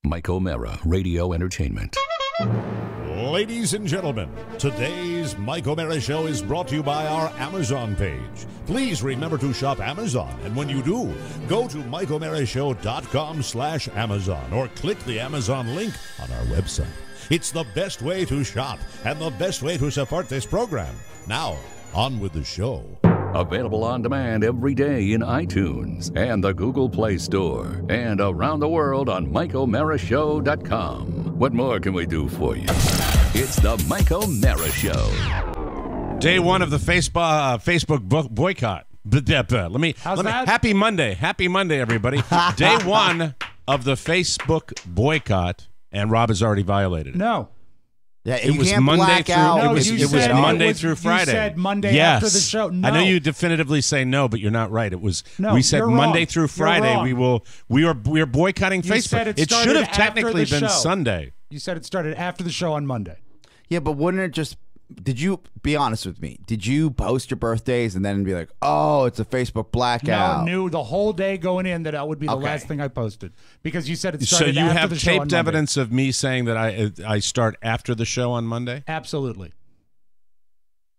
Mike O'Mara, Radio Entertainment. Ladies and gentlemen, today's Mike O'Mara Show is brought to you by our Amazon page. Please remember to shop Amazon, and when you do, go to MikeO'MaraShow.com/Amazon or click the Amazon link on our website. It's the best way to shop and the best way to support this program. Now, on with the show. Available on demand every day in iTunes and the Google Play Store and around the world on MikeO'MaraShow.com. What more can we do for you? It's the Mike O'Mara Show. Day one of the Facebook boycott. Happy Monday. Happy Monday, everybody. Day one of the Facebook boycott, and Rob has already violated it. No. Yeah, it was Monday through. No, it was Monday through Friday. You said Monday after the show. No. I know you definitively say no, but you're not right. It was. No, we said you're Monday wrong. through Friday. We are boycotting You Facebook. said It should have started after technically the been show. Sunday. You said it started after the show on Monday. Yeah, but wouldn't it just... Did you... Be honest with me. Did you post your birthdays and then be like, oh, it's a Facebook blackout? No, knew the whole day going in that would be the Okay. last thing I posted. Because you said it So started you after have the show on taped Monday. evidence of me saying that I start after the show on Monday? Absolutely.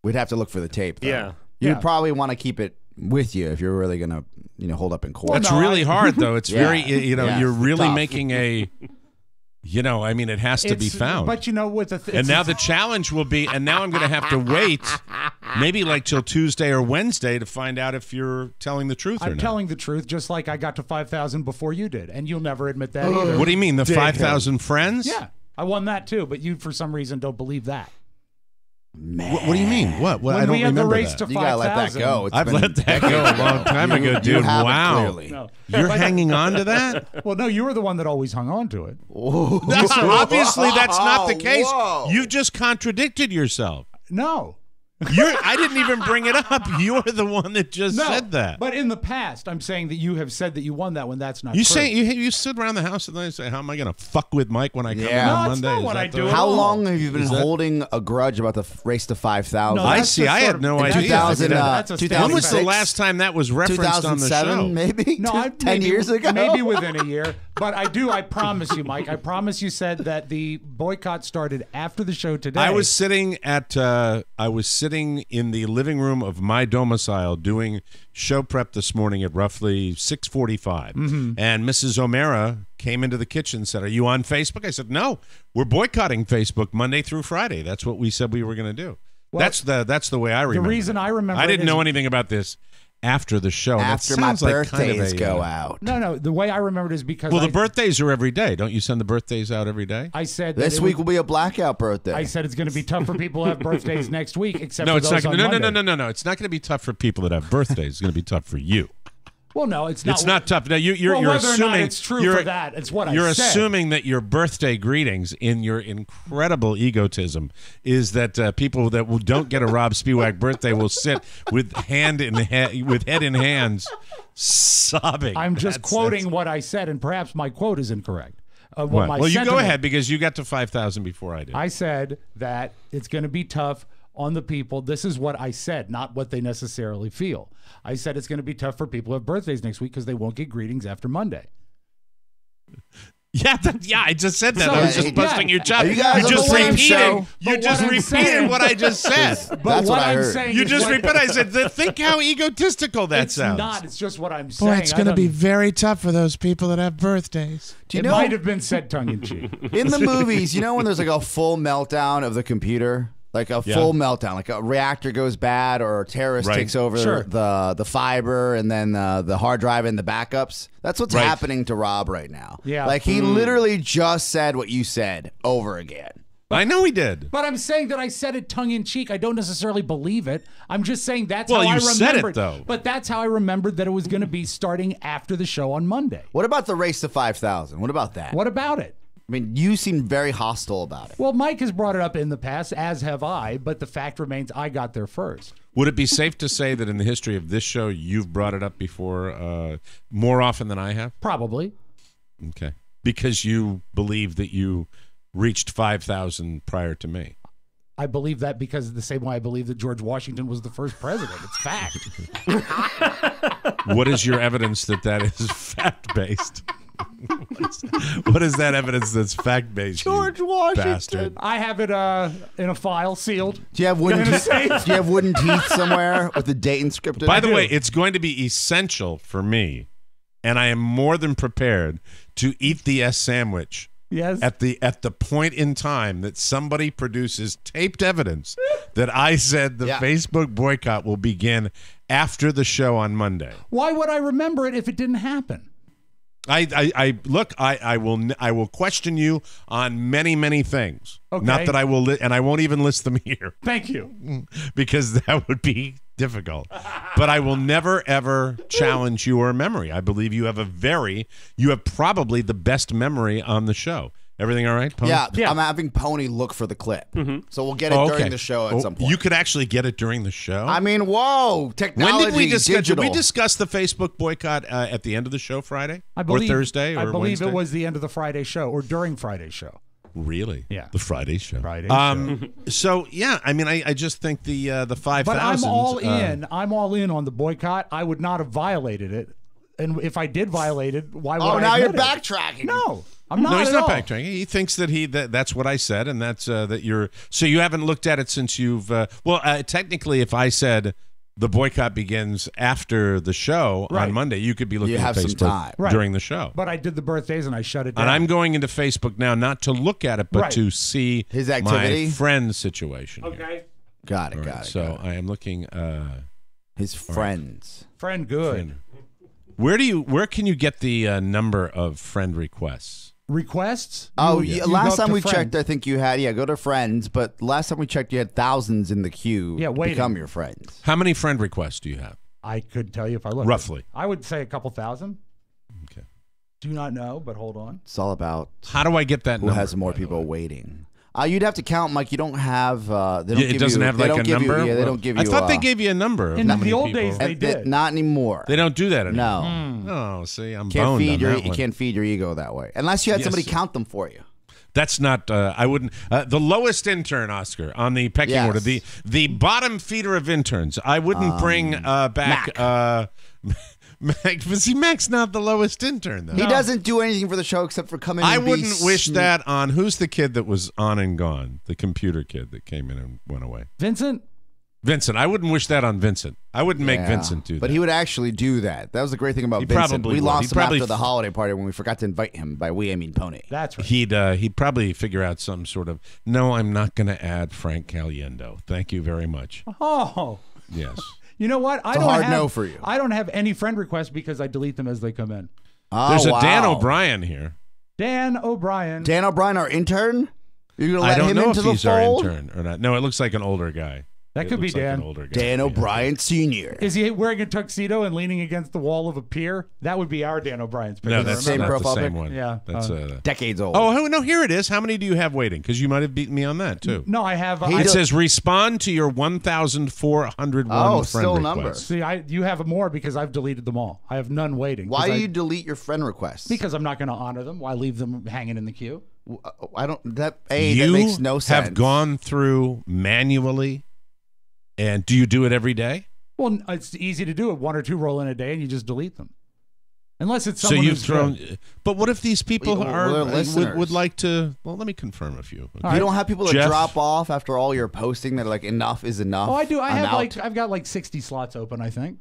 We'd have to look for the tape, though. Yeah. You'd probably want to keep it with you if you're really going to, hold up in court. That's really hard, though. It's Yeah. very, Yeah, you're it's really tough. making a, it has to be found. But with the And now the challenge will be, and now I'm going to have to wait maybe like till Tuesday or Wednesday to find out if you're telling the truth or I'm not. telling the truth, just like I got to 5,000 before you did, and you'll never admit that either. What do you mean, the 5,000 friends? Yeah, I won that too, but you, for some reason, don't believe that. Man. What do you mean? What? When I don't we had the remember race that. to You got to let that 5,000. go. It's I've been let that go a long time ago, You dude. haven't, Wow. clearly. No. You're hanging on to that? Well, no, you were the one that always hung on to it. No, obviously, that's not the case. Whoa. You've just contradicted yourself. No. I didn't even bring it up. You're the one that just No, said that. But in the past, I'm saying that you have said that you won that when that's not You true. say you sit around the house and then say, "How am I going to fuck with Mike when I come in Yeah. on No, it's Monday?" not Is what that I the- do. How all. long have you been Is that- holding a grudge about the race to 5,000? No, I that's see. just I sort had of- no in idea. 2000, That's a standing When was the 2006? last time that was referenced on the show? 2007, maybe? No, 10 years ago? Maybe within a year. But I promise you, Mike, I promise you said that the boycott started after the show today. I was sitting in the living room of my domicile doing show prep this morning at roughly 6:45, and Mrs. O'Mara came into the kitchen and said, "Are you on Facebook?" I said, "No, we're boycotting Facebook Monday through Friday. That's what we said we were going to do." Well, that's the way I remember. The reason I remember I didn't it is- know anything about this after the show. After that my sounds like birthdays kind of a, go out. No, the way I remembered is because Well, the birthdays are every day. Don't you send the birthdays out every day? I said that This week will be a blackout birthday. I said it's going to be tough for people who have birthdays next week, except No, for it's those not. on No. Monday. It's not going to be tough for people that have birthdays. It's going to be tough for you. Well, no, it's not. It's not tough. Now you're well, whether assuming or not it's true you're, for that. It's what you're I said. assuming that your birthday greetings, in your incredible egotism, is that people that don't get a Rob Spiewak birthday will sit with head in hands, sobbing. I'm just That's- quoting what I said, and perhaps my quote is incorrect. Well, you go ahead because you got to 5,000 before I did. I said that it's going to be tough on the people. This is what I said, not what they necessarily feel. I said it's going to be tough for people who have birthdays next week because they won't get greetings after Monday. Yeah, I just said that. So, I was just yeah. busting your chops. Are you guys on just the same repeating. show? You But just what I'm repeated saying- what I just said. But That's what I I'm heard. saying You is just what- repeat. I said, "Think how egotistical that it's sounds." not. It's just what I'm saying. Boy, it's going to be very tough for those people that have birthdays. Do you It know, might have been said tongue in cheek. in the movies, when there's like a full meltdown of the computer? Like a full meltdown, like a reactor goes bad or a terrorist Right. takes over Sure. the fiber and then the hard drive and the backups. That's what's Right. happening to Rob right now. Yeah. Like he literally just said what you said over again. I know he did. But I'm saying that I said it tongue in cheek. I don't necessarily believe it. I'm just saying that's Well, how I you said it, remembered. though. But that's how I remembered that it was going to be starting after the show on Monday. What about the race to 5,000? What about that? What about it? I mean, you seem very hostile about it. Well, Mike has brought it up in the past, as have I, but the fact remains I got there first. Would it be safe to say that in the history of this show, you've brought it up before more often than I have? Probably. Okay. Because you believe that you reached 5,000 prior to me. I believe that because the same way I believe that George Washington was the first president. It's fact. What is your evidence that is fact-based? What is that evidence that's fact-based? George you Washington. bastard? I have it in a file sealed. Do you have wooden In a teeth? safe. Do you have wooden teeth somewhere with the date inscripted? By the way, it's going to be essential for me, and I am more than prepared to eat the S sandwich. Yes. At the point in time that somebody produces taped evidence that I said the Facebook boycott will begin after the show on Monday. Why would I remember it if it didn't happen? I will question you on many things. Okay. Not that I will, and I won't even list them here Thank you. because that would be difficult. But I will never ever challenge your memory. I believe you have probably the best memory on the show. Everything all right, Pony? Yeah, Yeah. I'm having Pony look for the clip. So we'll get it during the show at some point. You could actually get it during the show? I mean, whoa, technology, when did we discuss? digital. Did we discuss the Facebook boycott at the end of the show Friday? I believe, or Thursday or I believe Wednesday? it was the end of the Friday show or during Friday's show. Really? Yeah. The Friday show. Friday show. So yeah, I mean, I just think the 5,000. But I'm all in. I'm all in on the boycott. I would not have violated it. And if I did violate it, why would I now you're admit it? backtracking. No, I'm not. No, he's at not all. backtracking. He thinks that that's what I said, and that's that you're. So you haven't looked at it since you've. Technically, if I said the boycott begins after the show on Monday, you could be looking You at have some Facebook time. Right. during the show. But I did the birthdays and I shut it down. And I'm going into Facebook now, not to look at it, but Right. to see His activity? my friend's situation. here. okay. Got it, All got right, it. so got it. I am looking. His friends. Friend, good. Where can you get the number of friend requests? Requests? Oh, You yeah, go last up time to we friends. checked, I think you had, go to friends, but last time we checked, you had thousands in the queue Yeah, to waiting. become your friends. How many friend requests do you have? I could tell you if I looked. Roughly. I would say a couple thousand. Okay. Do not know, but hold on. It's all about How do I get that who number? has more by the people way? waiting. You'd have to count, Mike. You don't have. They don't Yeah, it give doesn't you, have they like don't a give number. You, yeah, they Well, don't give you. I thought they gave you a number. Of In how the many old people. days, they did. Not anymore. They don't do that anymore. No. Oh, see, I'm Can't boned feed on your that you one. can't feed your ego that way unless you had Yes. somebody count them for you. That's not. I wouldn't. The lowest intern, Oscar, on the pecking Yes. order. The bottom feeder of interns. I wouldn't bring back. Mac, but see, Mac's not the lowest intern though. He doesn't do anything for the show except for come in. I and be wouldn't wish that on. Who's the kid that was on and gone? The computer kid that came in and went away. Vincent? Vincent. I wouldn't wish that on Vincent. I wouldn't make Yeah. Vincent do that. But he would actually do that. That was the great thing about He Vincent. probably We would. lost He'd him probably after the holiday party when we forgot to invite him. By we, I mean Pony. That's right. He'd probably figure out some sort of. No, I'm not going to add Frank Caliendo. Thank you very much. Oh. Yes. You know what? I It's a don't hard have, no for you. I don't have any friend requests because I delete them as they come in. Oh, There's a Dan wow. O'Brien here. Dan O'Brien. Dan O'Brien, our intern. You're gonna I let don't him know into if the he's our fold? intern or not. No, it looks like an older guy. That It could be looks like Dan. an older guy. Dan Yeah. O'Brien Senior. Is he wearing a tuxedo and leaning against the wall of a pier? That would be our Dan O'Brien's picture. No, that's Same not profile the same pic? one. Yeah, That's Decades old. Oh, no, here it is. How many do you have waiting? Because you might have beaten me on that, too. No, I have. He I, It does- says respond to your 1,401 Oh, friend still requests. numbers. see, you have more because I've deleted them all. I have none waiting. Why 'cause do you delete your friend requests? Because I'm not going to honor them. Why leave them hanging in the queue? I don't. That You makes no sense. have gone through manually, and do you do it every day? Well, it's easy to do it. One or two roll in a day, and you just delete them. Unless it's So someone you've who's thrown. good. But what if these people Well, are they're would listeners. like to? Well, let me confirm a few. All You right. don't have people that Jeff? drop off after all your posting that are like enough is enough. Oh, I do. I I'm have out. I've got like 60 slots open. I think.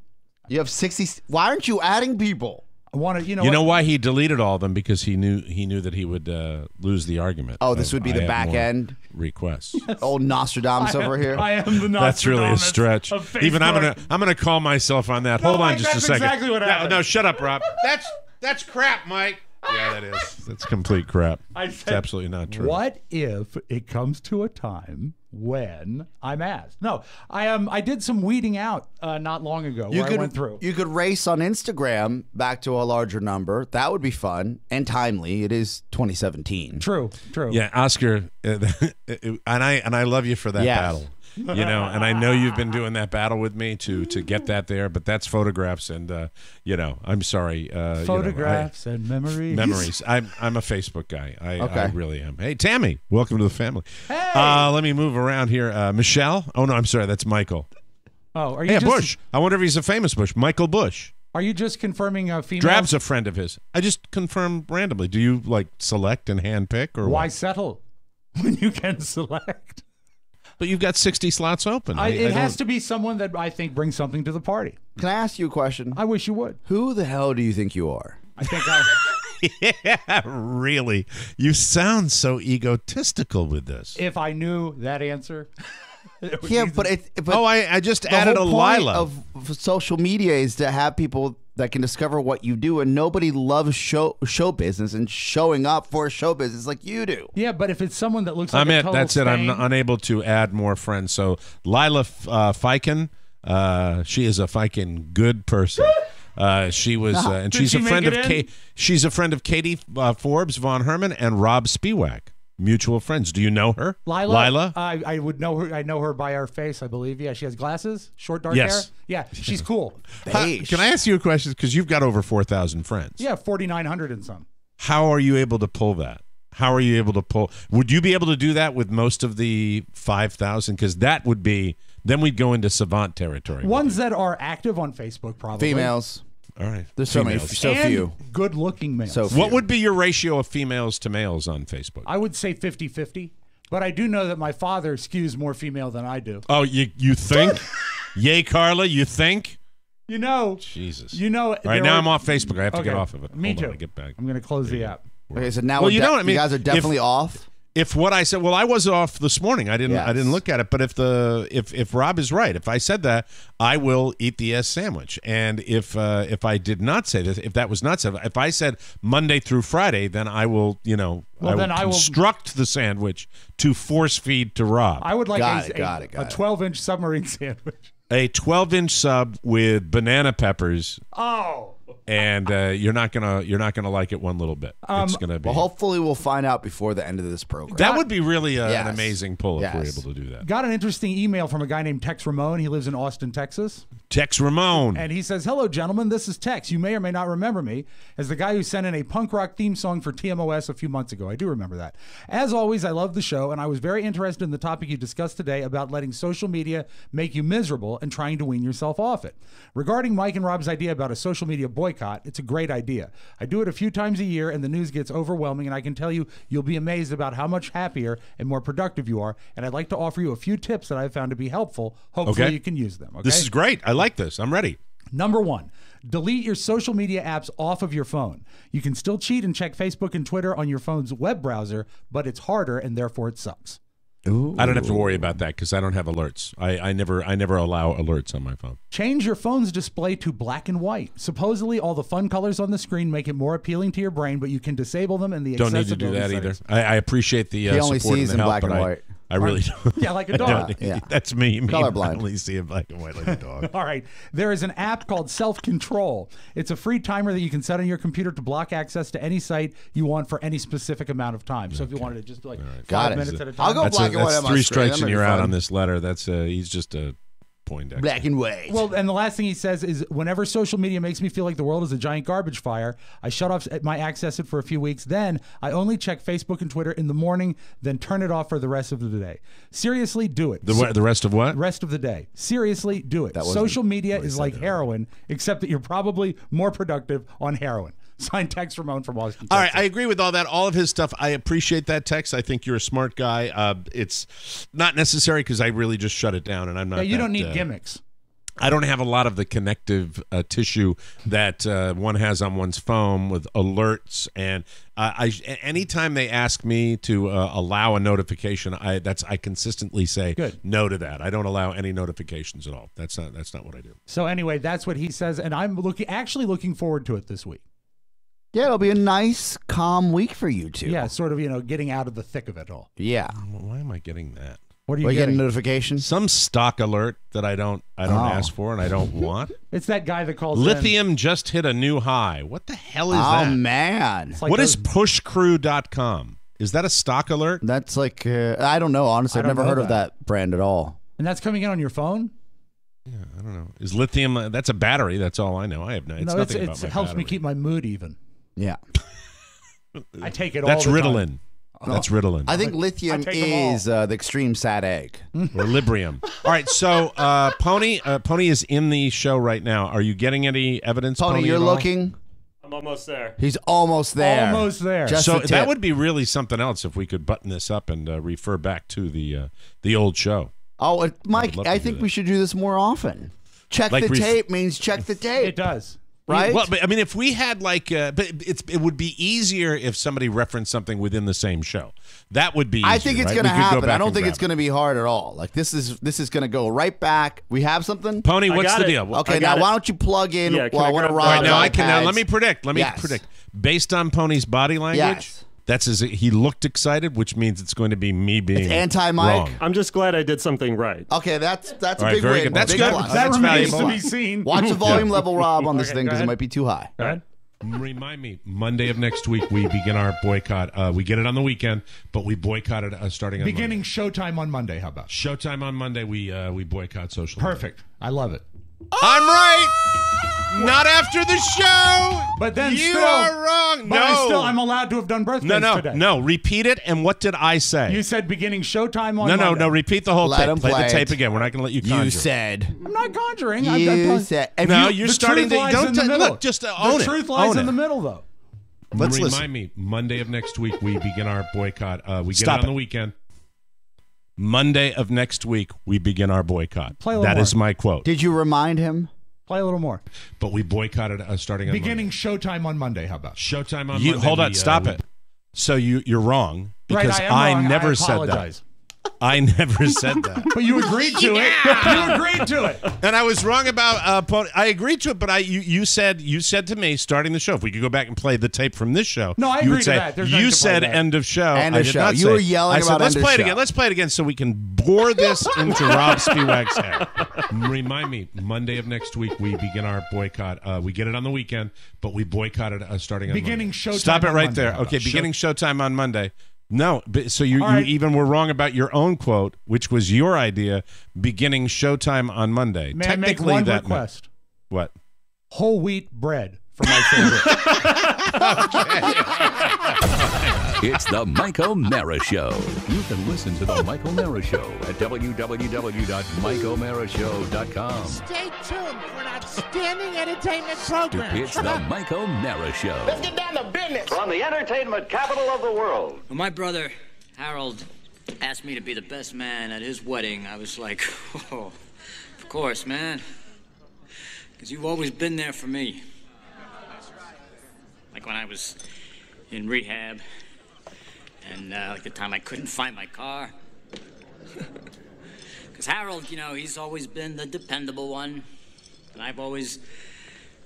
You have 60. Why aren't you adding people? I want to. You know. You know what? why he deleted all of them? Because he knew that he would lose the argument. Oh, this of, would be I the have back more end. Requests. Old Nostradamus over here. I am the That's really a Nostradamus stretch. of Even I'm Facebook. gonna call myself on that. No, Hold on Mike, just a that's second. exactly what happened. No, shut up, Rob. That's crap, Mike. Yeah, that is. That's complete crap. It's said, absolutely not true. What if it comes to a time when I'm asked? No, I did some weeding out not long ago where I went through. You could race on Instagram back to a larger number. That would be fun and timely. It is 2017. True. Yeah, Oscar, and I love you for that Yes. battle. You know, and I know you've been doing that battle with me to get that there, but that's photographs, and you know, I'm sorry. Photographs and memories. Memories. I'm a Facebook guy. I Okay. really am. Hey, Tammy, welcome to the family. Hey! Let me move around here. Michelle. Oh no, I'm sorry. That's Michael. Oh, are you Hey, just, Bush. I wonder if he's a famous Bush. Michael Bush. Are you just confirming females? Drab's a friend of his. I just confirm randomly. Do you like select and hand pick, or Why what? settle when you can select? But you've got 60 slots open. It has to be someone that I think brings something to the party. Can I ask you a question? I wish you would. Who the hell do you think you are? I think I. Yeah, really. You sound so egotistical with this. If I knew that answer. Yeah, but I just the added a whole point Lila. of social media is to have people that can discover what you do, and nobody loves show business and showing up for show business like you do. Yeah, but if it's someone that looks like I'm a it. total That's it. I'm stain- unable to add more friends. So Lila Fiken, she is a Fiken good person. She was, and Did she's she a friend make of it in? She's a friend of Katie Forbes, Von Herman, and Rob Spiewak. Mutual friends. Do you know her? Lila? I would know her. I know her by her face, I believe. Yeah, she has glasses, short dark Yes. hair. Yeah, she's cool. Can I ask you a question? Because you've got over 4,000 friends. Yeah, 4,900 and some. How are you able to pull that? How are you able to pull? Would you be able to do that with most of the 5,000? Because that would be, then we'd go into savant territory. Ones that are active on Facebook, probably. Females. All right. There's so many, Females. so And few. good-looking males. So few. What would be your ratio of females to males on Facebook? I would say 50-50. But I do know that my father skews more female than I do. Oh, you think? Yay, Carla, you think? You know. Jesus. You know. All right, now I'm off Facebook. I have to get Okay. off of it. Me Hold too. on, I get back. I'm going to close the app. Okay, so now Well, we're you know what I mean? you guys are definitely If- off. If what I said, well, I was off this morning. I didn't Yes. look at it. But if Rob is right, if I said that, I will eat the S sandwich. And if I did not say this, if that was not said, if I said Monday through Friday, then I will, I will construct the sandwich to force feed to Rob. I would like Got a it. 12-inch submarine sandwich. A 12-inch sub with banana peppers. Oh. And you're not gonna like it one little bit. It's gonna be. Well, hopefully we'll find out before the end of this program. That would be really an Yes. amazing pull if we're Yes. able to do that. Got an interesting email from a guy named Tex Ramon. He lives in Austin, Texas. Tex Ramon. And he says, "Hello, gentlemen. This is Tex. You may or may not remember me as the guy who sent in a punk rock theme song for TMOS a few months ago. I do remember that. As always, I love the show, and I was very interested in the topic you discussed today about letting social media make you miserable and trying to wean yourself off it. Regarding Mike and Rob's idea about a social media boycott, it's a great idea. I do it a few times a year, and the news gets overwhelming, and I can tell you, you'll be amazed about how much happier and more productive you are, and I'd like to offer you a few tips that I've found to be helpful. Hopefully Okay. you can use them. Okay? This is great. I like this. I'm ready. Number one, delete your social media apps off of your phone. You can still cheat and check Facebook and Twitter on your phone's web browser, but it's harder and therefore it sucks. I don't have to worry about that because I don't have alerts. I never allow alerts on my phone. Change your phone's display to black and white. Supposedly, all the fun colors on the screen make it more appealing to your brain, but you can disable them in the Don't need to do accessibility that either. settings. I appreciate the He only support sees and the in help, black and but white. I really don't. Yeah, like a I dog. don't- Yeah. That's me. Colorblind. I only see in black and white like a dog. All right. There is an app called Self-Control. It's a free timer that you can set on your computer to block access to any site you want for any specific amount of time. So if you wanted to just do like Got 5 it. minutes at a time. I'll go black and white That's on my three screen. strikes That and might you're be out fun. on this letter. That's he's just a Poindexter. Black and white. Well, and the last thing he says is whenever social media makes me feel like the world is a giant garbage fire, I shut off my access it for a few weeks. Then I only check Facebook and Twitter in the morning, then turn it off for the rest of the day. Seriously, do it. The rest of what? Rest of the day. Seriously, do it. wasn't Social media what he is said like there. heroin, except that you're probably more productive on heroin. Signed, Tex Ramon from Austin, All right, Texas. I agree with all that. All of his stuff, I appreciate that text. I think you're a smart guy. It's not necessary because I really just shut it down, and I'm not. Yeah, you don't need that, gimmicks. I don't have a lot of the connective tissue that one has on one's phone with alerts, and anytime they ask me to allow a notification, I consistently say Good. no to that. I don't allow any notifications at all. That's not what I do. So anyway, that's what he says, and I'm actually looking forward to it this week. Yeah, it'll be a nice, calm week for you two. Yeah, sort of, getting out of the thick of it all. Yeah. Why am I getting that? What are Will you you get a getting? notification? Some stock alert that I don't ask for and I don't want. It's that guy that calls in. Lithium just hit a new high. What the hell is Oh, that? man. It's like What is those- pushcrew.com? Is that a stock alert? That's like, I don't know. Honestly, I I've don't never know heard of that brand at all. And that's coming in on your phone? Yeah, I don't know. Is lithium? That's a battery. That's all I know. I have no. It's No, nothing it about my helps me battery. keep my mood even. Yeah. I take it That's all the Ritalin. time. That's Ritalin. I think lithium take 'em all. is the extreme sad egg. Or Librium. All right, so Pony is in the show right now. Are you getting any evidence, Pony, you're at all? looking. I'm almost there. He's almost there. Almost there. Just So a tip. that would be really something else if we could button this up and refer back to the old show. Oh, Mike, love I to do think that. we should do this more often. Check Like the tape means check the tape. It does. Right? Well, but I mean, if we had but it would be easier if somebody referenced something within the same show. That would be easier, I think it's right? going to We could go happen. back I don't and think grab it's going to be hard at all. Like this is going to go right back. We have something. Pony, I what's got the it. deal? Okay, I now got why it. don't you plug in Yeah, can while I one of grab that? All right, Rob's now I can. Now iPads? let me predict. Let me Yes. predict. Based on Pony's body language, Yes. he looked excited, which means it's going to be me being It's anti-Mike? wrong. I'm just glad I did something right. Okay, that's a right, big very win. good. That's Big good. plus. That That's remains valuable. to be seen. Watch the volume level, Rob, on this Okay, thing go because it ahead. might be too high. Go ahead. Remind me, Monday of next week we begin our boycott. We get it on the weekend, but we boycott it starting on Beginning Monday. showtime on Monday. How about? Showtime on Monday. We boycott social. media. Perfect. I love it. I'm right. Not after the show. But then you still, are wrong. But No, I'm allowed to have done birthdays today. no. Repeat it. And what did I say? You said beginning showtime on no. Monday. Repeat the whole Let tape. him Play play the tape it. again. We're not going to let you conjure. You said. I'm not conjuring. You said. If No, you- you're the starting truth to lies don't in the middle. look. Just own the it. truth lies Own in it. the middle, though. Let's Remind Remind me, Monday of next week we begin our boycott. We get Stop it on it. the weekend. Monday of next week we begin our boycott. Play a little That more. is my quote. Did you remind him? Play a little more. But we boycotted starting on Beginning Monday. showtime on Monday. How about? Showtime on You- Monday. hold on, Stop it. So you're wrong because right, I am wrong. never I said that. apologize. I never said that. But you agreed to it. You agreed to it. And I was wrong about Pony. I agreed to it, but you said to me starting the show, if we could go back and play the tape from this show. No, I you would agree to say, that. There's nothing you to play said that. end of show. End I of did show. not You say. were yelling I said, about let's end of play it show. again. Let's play it again so we can bore this into Rob Spiewak's head. Remind me, Monday of next week we begin our boycott. We get it on the weekend, but we boycott it starting on Beginning Monday. showtime Stop it on right Monday. there. How about? Okay, beginning showtime on Monday. No, so you All right. even were wrong about your own quote, which was your idea, beginning showtime on Monday. May I make Technically, one that request? What? Whole wheat bread for my favorite. It's the Mike O'Mara Show. You can listen to the Mike O'Mara Show at www.mikeomarashow.com. Stay tuned for an outstanding entertainment program. It's the Mike O'Mara Show. Let's get down to business. From the entertainment capital of the world. When my brother, Harold, asked me to be the best man at his wedding, I was like, oh, of course, man. Because you've always been there for me. Like when I was in rehab, and like the time I couldn't find my car. Because Harold, you know, he's always been the dependable one, and I've always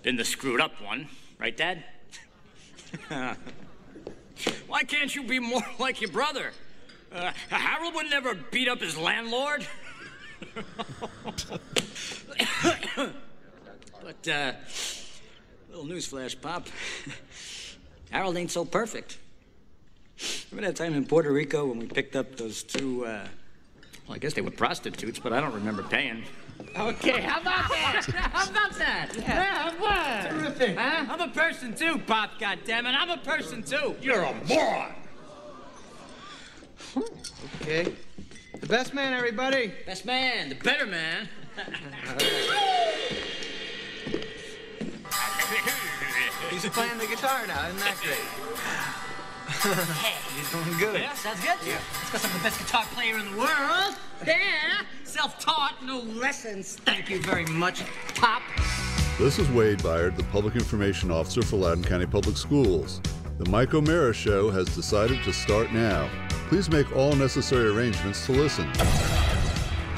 been the screwed up one. Right, Dad? Why can't you be more like your brother? Harold would never beat up his landlord. But, little newsflash, Pop. Harold ain't so perfect. Remember that time in Puerto Rico when we picked up those two, well, I guess they were prostitutes, but I don't remember paying. Okay, how about that? How about that? Yeah, what? Terrific. Huh? I'm a person too, Pop, goddammit. I'm a person too. You're a moron. Okay. The best man, everybody. Best man, the better man. He's playing the guitar now. Isn't that great? He's doing good. Yeah, sounds good. Yeah. It's because I'm the best guitar player in the world. Yeah. Self-taught, no lessons. Thank you very much, Pop. This is Wade Byard, the Public Information Officer for Loudoun County Public Schools. The Mike O'Mara Show has decided to start now. Please make all necessary arrangements to listen.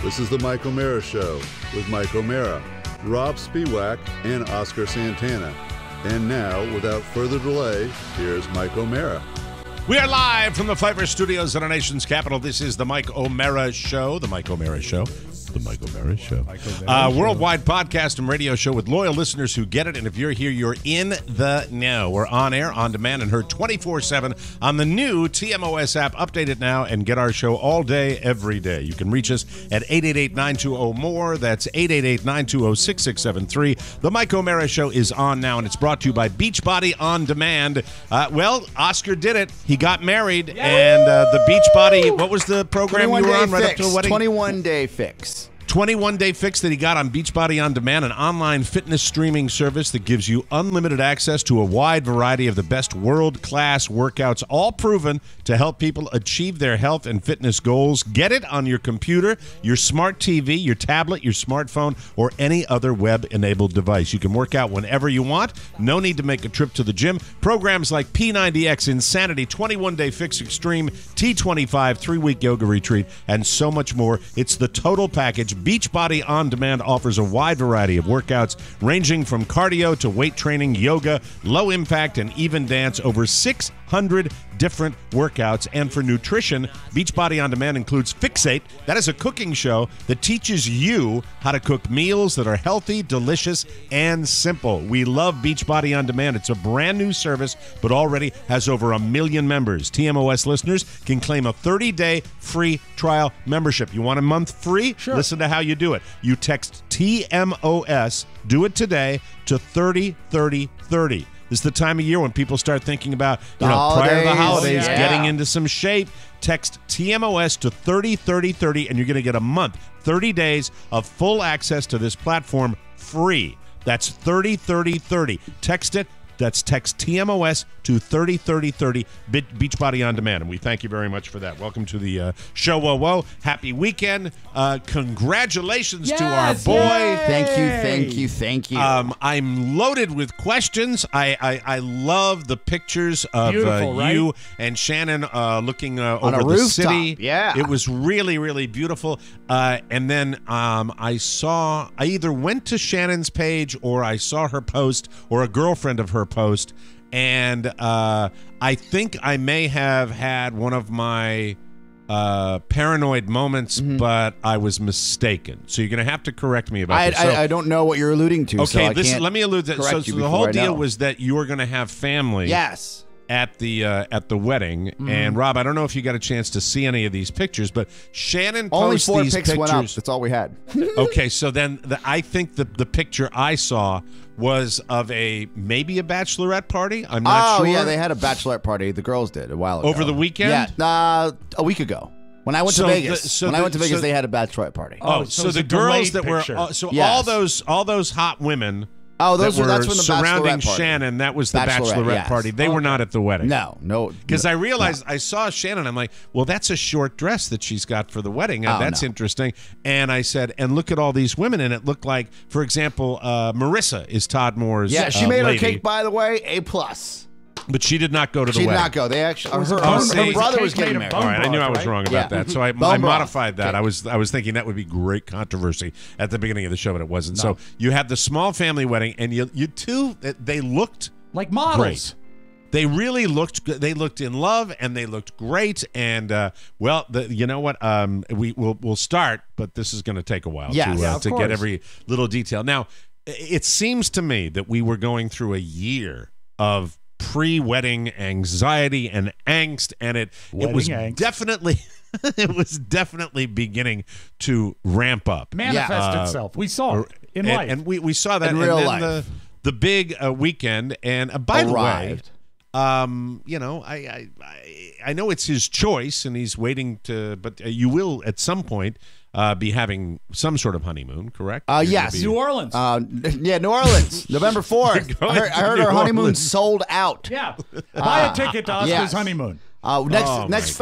This is the Mike O'Mara Show with Mike O'Mara, Rob Spiewak, and Oscar Santana. And now, without further delay, here's Mike O'Mara. We are live from the Pfeiffer Studios in our nation's capital. This is the Mike O'Mara Show. The Mike O'Mara Show. The Mike O'Mara Show. Worldwide podcast and radio show with loyal listeners who get it. And if you're here, you're in the know. We're on air, on demand, and heard 24/7 on the new TMOS app. Update it now and get our show all day, every day. You can reach us at 888-920-MORE. That's 888-920-6673. The Mike O'Mara Show is on now, and it's brought to you by Beachbody On Demand. Oscar did it. He got married, and the Beachbody, what was the program you were on right up to the wedding? 21-day fix. 21-day fix that he got on Beachbody On Demand, an online fitness streaming service that gives you unlimited access to a wide variety of the best world-class workouts, all proven to help people achieve their health and fitness goals. Get it on your computer, your smart TV, your tablet, your smartphone, or any other web-enabled device. You can work out whenever you want. No need to make a trip to the gym. Programs like P90X, Insanity, 21-day fix extreme, T25, 3-week yoga retreat, and so much more. It's the total package. Beachbody On Demand offers a wide variety of workouts ranging from cardio to weight training, yoga, low impact, and even dance. Over 600 different workouts. And for nutrition, Beachbody On Demand includes Fixate. That is a cooking show that teaches you how to cook meals that are healthy, delicious, and simple. We love Beachbody On Demand. It's a brand new service, but already has over 1 million members. TMOS listeners can claim a 30-day free trial membership. You want a month free? Sure. Listen to how you do it. You text TMOS, do it today, to 303030. This is the time of year when people start thinking about, prior to the holidays, getting into some shape. Text TMOS to 303030, and you're going to get a month, 30 days of full access to this platform free. That's 303030. Text it. That's text TMOS to 303030, Beachbody On Demand. And we thank you very much for that. Welcome to the show. Whoa. Happy weekend. Congratulations to our boy. Yay. Thank you. I'm loaded with questions. I love the pictures of you and Shannon looking over the rooftop. city. Yeah. It was really, really beautiful. And then I either went to Shannon's page or I saw her post or a girlfriend of her post, and I think I may have had one of my paranoid moments, but I was mistaken. So you're going to have to correct me about this. I don't know what you're alluding to. Okay, so let me allude to that. So the whole deal was that you were going to have family. Yes. At the wedding, and Rob, I don't know if you got a chance to see any of these pictures, but Shannon posts only 4 these pics pictures. went up. That's all we had. Okay, so then I think the picture I saw was of maybe a bachelorette party. I'm not sure. Oh yeah, they had a bachelorette party. The girls did a while ago. Over the weekend. Yeah, a week ago. When I went to Vegas, they had a bachelorette party. So the girls that were all those hot women. Oh, that's from the surrounding Shannon. That was the bachelorette party. They were not at the wedding. No. Because I realized I saw Shannon. I'm like, well, that's a short dress that she's got for the wedding. That's interesting. And I said, and look at all these women. And it looked like, for example, Marissa is Todd Moore's she made lady. her cake, by the way, A+. But she did not go to the wedding. She did not go. They actually her brother was getting married. All right, I knew I was wrong about that. So I modified that. I was thinking that would be great controversy at the beginning of the show, but it wasn't. No. So you had the small family wedding, and you two, they looked like models. Great. They really looked good. They looked in love, and they looked great. And you know what? We'll start, but this is going to take a while to get every little detail. Now, it seems to me that we were going through a year of pre-wedding anxiety and angst, and it was definitely beginning to ramp up, manifest itself. We saw it in life, and we saw that in real life. The big weekend. And by the way, I know it's his choice, and he's waiting to. But you will at some point be having some sort of honeymoon, correct? Yes. New Orleans. New Orleans, November 4th. I heard our honeymoon sold out. Yeah. Buy a ticket to Oscar's honeymoon. Next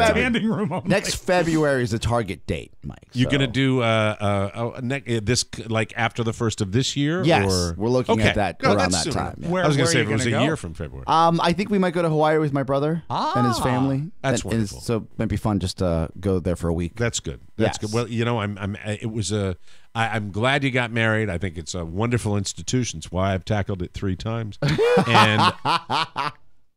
February is the target date, Mike. You're going to do this like after the 1st of this year? Yes, or? We're looking at that around that time. Yeah. I was going to say if it was a year from February. I think we might go to Hawaii with my brother and his family. That's wonderful. So it might be fun just to go there for a week. That's good. That's good. Well, I'm glad you got married. I think it's a wonderful institution. It's why I've tackled it 3 times. And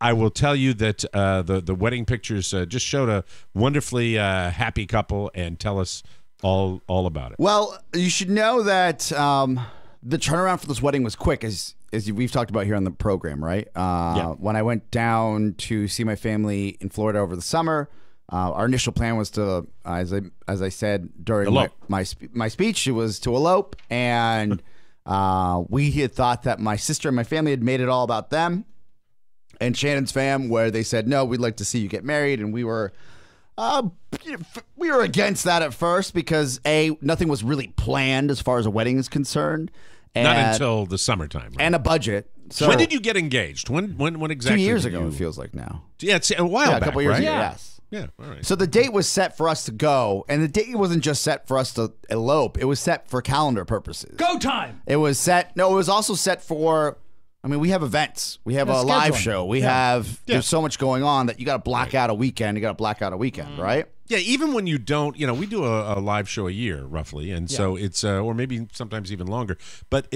I will tell you that the wedding pictures just showed a wonderfully happy couple, and tell us all about it. Well, you should know that the turnaround for this wedding was quick, as we've talked about here on the program, right? When I went down to see my family in Florida over the summer, our initial plan was to, as I said during my speech, it was to elope, and we had thought that my sister and my family had made it all about them, and Shannon's fam, where they said, no, we'd like to see you get married, and we were against that at first because nothing was really planned as far as a wedding is concerned. Not until the summertime. Right? And a budget. So when did you get engaged? When exactly? 2 years ago, it feels like now. Yeah, it's a while back, a couple years right? ago, yes. Yeah, all right. So the date was set for us to go, and the date wasn't just set for us to elope. It was set for calendar purposes. Go time! It was set. No, it was also set for, I mean, we have events. We have a live show. We have, there's so much going on that you got to black out a weekend. You got to black out a weekend, right? Yeah, even when you don't, we do a live show a year, roughly, and so it's, or maybe sometimes even longer. But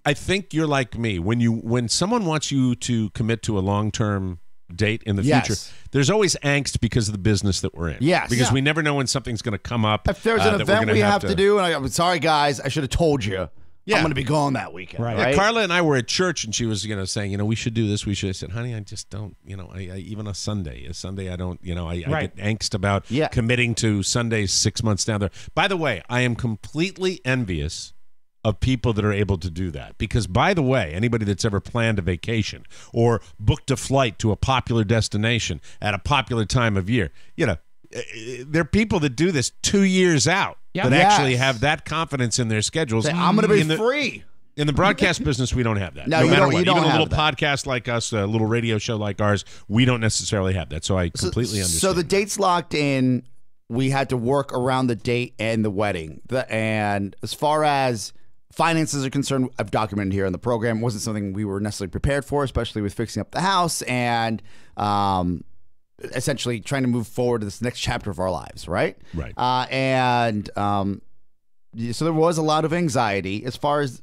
I think you're like me. When someone wants you to commit to a long-term date in the future, there's always angst because of the business that we're in. Yes. Because we never know when something's going to come up. If there's an event we have to do, and I'm sorry, guys, I should have told you. I'm going to be gone that weekend. Right. Yeah, Carla and I were at church, and she was, saying, we should do this. We should. I said, honey, I just don't. Even a Sunday, I don't. I get angst about committing to Sundays 6 months down there. By the way, I am completely envious of people that are able to do that, because, by the way, anybody that's ever planned a vacation or booked a flight to a popular destination at a popular time of year, there are people that do this 2 years out that actually have that confidence in their schedules. I'm going to be free. In the broadcast business, we don't have that. No, no matter what. You don't Even a have little podcast like us, a little radio show like ours, we don't necessarily have that. So I completely understand. So the date's locked in. We had to work around the date and the wedding. And as far as finances are concerned, I've documented here on the program, it wasn't something we were necessarily prepared for, especially with fixing up the house and essentially trying to move forward to this next chapter of our lives, right? Right. So there was a lot of anxiety as far as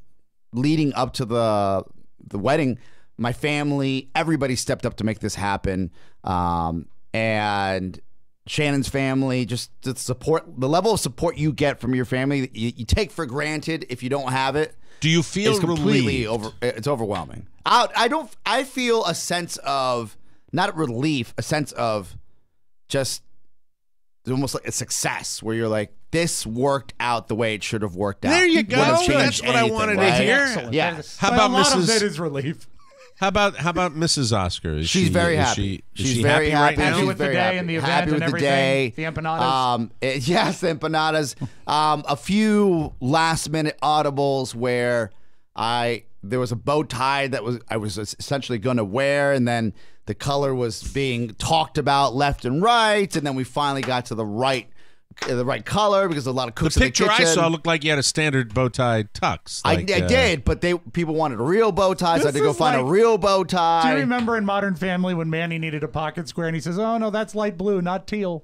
leading up to the wedding. My family, everybody stepped up to make this happen, and Shannon's family, just the support, the level of support you get from your family, you take for granted if you don't have it. Do you feel completely relieved? It's overwhelming. I feel a sense of, not relief, a sense of just almost like a success where you're like, this worked out the way it should have worked out. There you go. That's what I wanted to hear. Excellent. Yeah. How about a lot Mrs. of it is relief. How about Mrs. Oscar? She's very happy. She's very happy. right now? Happy with the day and the event happy and with everything. The day. The empanadas. Yes, the empanadas. A few last minute audibles where there was a bow tie that I was essentially going to wear, and then the color was being talked about left and right, and then we finally got to the right color because a lot of cooks the in the kitchen. picture I saw looked like you had a standard bow tie tux. I did, but people wanted a real bow tie, so I had to go find a real bow tie. Do you remember in Modern Family when Manny needed a pocket square and he says, "Oh no, that's light blue, not teal."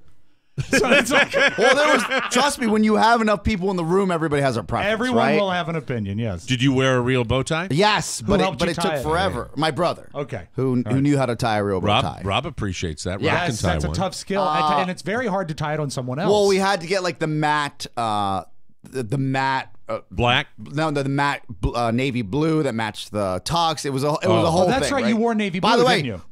So it's like, well, trust me, when you have enough people in the room, everybody has a preference. Everyone will have an opinion. Yes. Did you wear a real bow tie? Yes, but it took forever. My brother, who knew how to tie a real bow tie. Rob appreciates that. Yeah, Rob can tie that's one. a tough skill, and it's very hard to tie it on someone else. Well, we had to get like the matte, matte. Black? No, the matte navy blue that matched the tux. It was a whole thing. That's right. You wore navy blue, By the way, didn't you?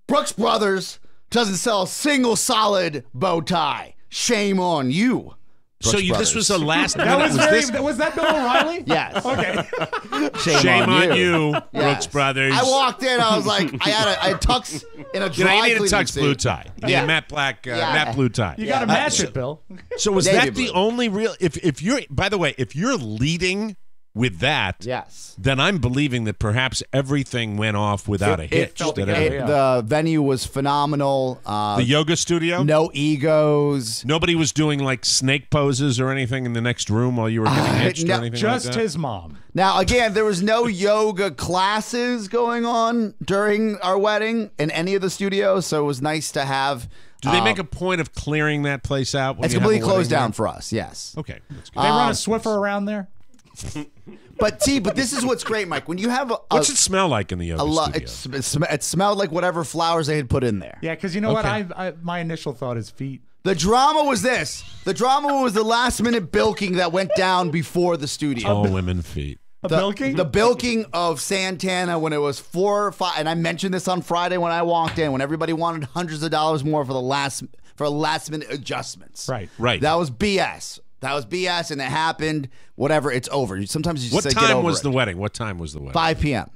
Brooks Brothers doesn't sell a single solid bow tie. Shame on you. So this was the last minute. Was that Bill O'Reilly? Yes. Okay. Shame on you, Brooks Brothers. I walked in. I was like, I had tux in a dry you need a cleaning tux suit. blue tie. You need a matte black, matte blue tie. You got to match it, Bill. So was Navy that blue. the only real? If you're, by the way, if you're leading with that, yes, then I'm believing that perhaps everything went off without a hitch. The venue was phenomenal. The yoga studio, no egos. Nobody was doing like snake poses or anything in the next room while you were getting hitched or anything just like that? his mom. Now, again, there was no yoga classes going on during our wedding in any of the studios, so it was nice to have. Do they make a point of clearing that place out? When it's you have a completely closed wedding down for us. Yes. Okay, that's good. They run a Swiffer around there. But this is what's great, Mike. When you have what's it smell like in the yoga studio? It smelled like whatever flowers they had put in there. Yeah, because you know what? My initial thought is feet. The drama was this. The drama was the last-minute bilking that went down before the studio. All women feet. Bilking? The bilking of Santana when it was 4 or 5, and I mentioned this on Friday when I walked in, when everybody wanted hundreds of dollars more for last-minute adjustments. Right. That was BS. And it happened. Whatever, it's over. Sometimes you just What say, get time over was it. the wedding? What time was the wedding? 5 p.m.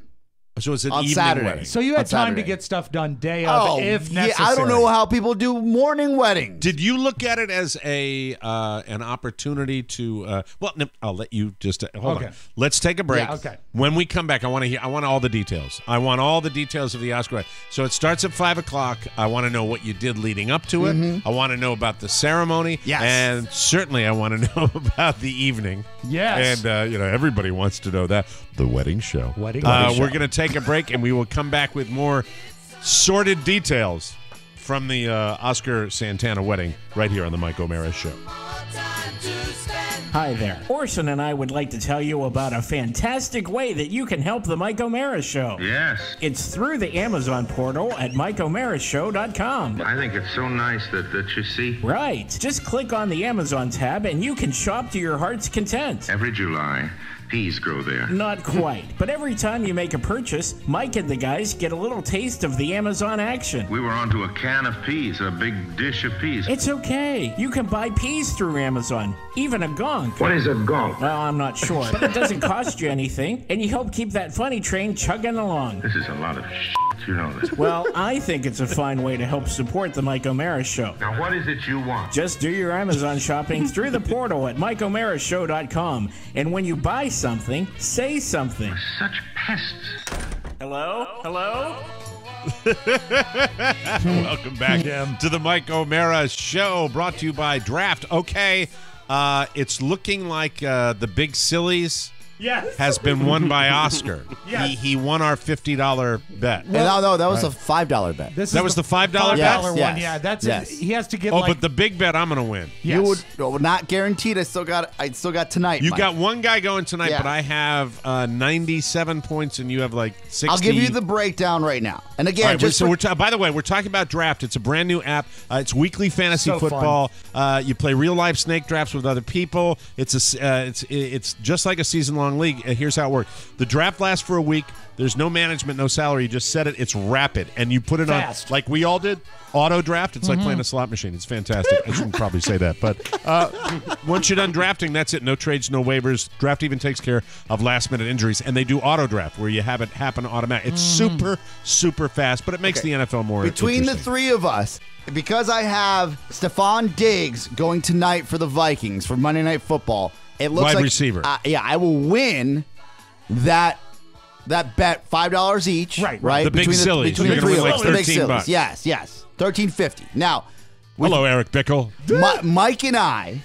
So it's an on evening Saturday. wedding. So you had On time Saturday. to get stuff done day of, if necessary. Yeah, I don't know how people do morning weddings. Did you look at it as an opportunity to? Well, no, I'll let you just hold on. Let's take a break. Yeah, okay. When we come back, I want all the details. I want all the details of the Oscar. So it starts at 5 o'clock. I want to know what you did leading up to it. I want to know about the ceremony. Yes. And certainly I want to know about the evening. Yes. And everybody wants to know that. The wedding show. Wedding We're show. going to take a break, and we will come back with more sordid details from the Oscar Santana wedding right here on the Mike O'Mara Show. Hi there. Orson and I would like to tell you about a fantastic way that you can help the Mike O'Mara Show. Yes. It's through the Amazon portal at MikeO'MaraShow.com. I think it's so nice that you see. Right. Just click on the Amazon tab and you can shop to your heart's content. Every July, peas grow there. Not quite. But every time you make a purchase, Mike and the guys get a little taste of the Amazon action. We were onto a can of peas, a big dish of peas. It's okay. You can buy peas through Amazon, even a gonk. What is a gonk? Well, I'm not sure. But it doesn't cost you anything, and you help keep that funny train chugging along. This is a lot of shit, you know this. Well, I think it's a fine way to help support the Mike O'Mara Show. Now, what is it you want? Just do your Amazon shopping through the portal at MikeO'MaraShow.com, and when you buy something, say something. Such pests. Hello? Hello? Welcome back to the Mike O'Mara Show, brought to you by Draft. Okay, it's looking like the Big Sillies has been won by Oscar. Yes. He won our $50 bet. No, that was a $5 bet. That was the $5 bet? Yes, one. yes, Yeah, that's yes. it. He has to get But the big bet I'm going to win. Yes. You would not guaranteed. I still got tonight. You Mike. got one guy going tonight, Yeah. but I have 97 points, and you have like 60. I'll give you the breakdown right now. And again, All right, by the way, we're talking about Draft. It's a brand new app. It's weekly fantasy So football. You play real life snake drafts with other people. It's just like a season long league. Here's how it works: the draft lasts for a week. There's no management, no salary. You just set it. It's rapid, and you put it Fast. on like we all did. Auto draft. It's like playing a slot machine. It's fantastic. I shouldn't probably say that, but once you're done drafting, that's it. No trades, no waivers. Draft even takes care of last minute injuries, and they do auto draft where you have it happen automatic. It's super, super fast, but it makes the NFL more between the interesting. three of us, because I have Stephon Diggs going tonight for the Vikings for Monday Night Football. It looks Wide like receiver. I will win that bet $5 each. Right. The Big Sillies. Between You're the gonna three win of like us. The Big 13 Sillies. bucks. Yes. $13.50. Now, Hello, Eric Bickle. Mike and I,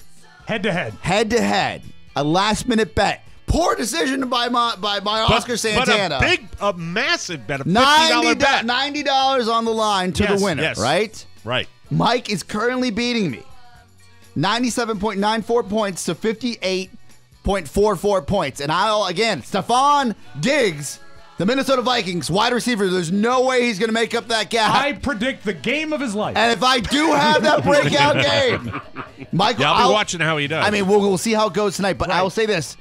head to head, a last minute bet. Poor decision by Oscar Santana. But a massive bet, a $50 bet. $90 on the line to the winner, right? Right. Mike is currently beating me. 97.94 points to 58.44 points. And Stephon Diggs, the Minnesota Vikings wide receiver, there's no way he's going to make up that gap. I predict the game of his life. And if I do have that breakout game, Michael, I'll be watching how he does. I mean, we'll see how it goes tonight, but I will say this.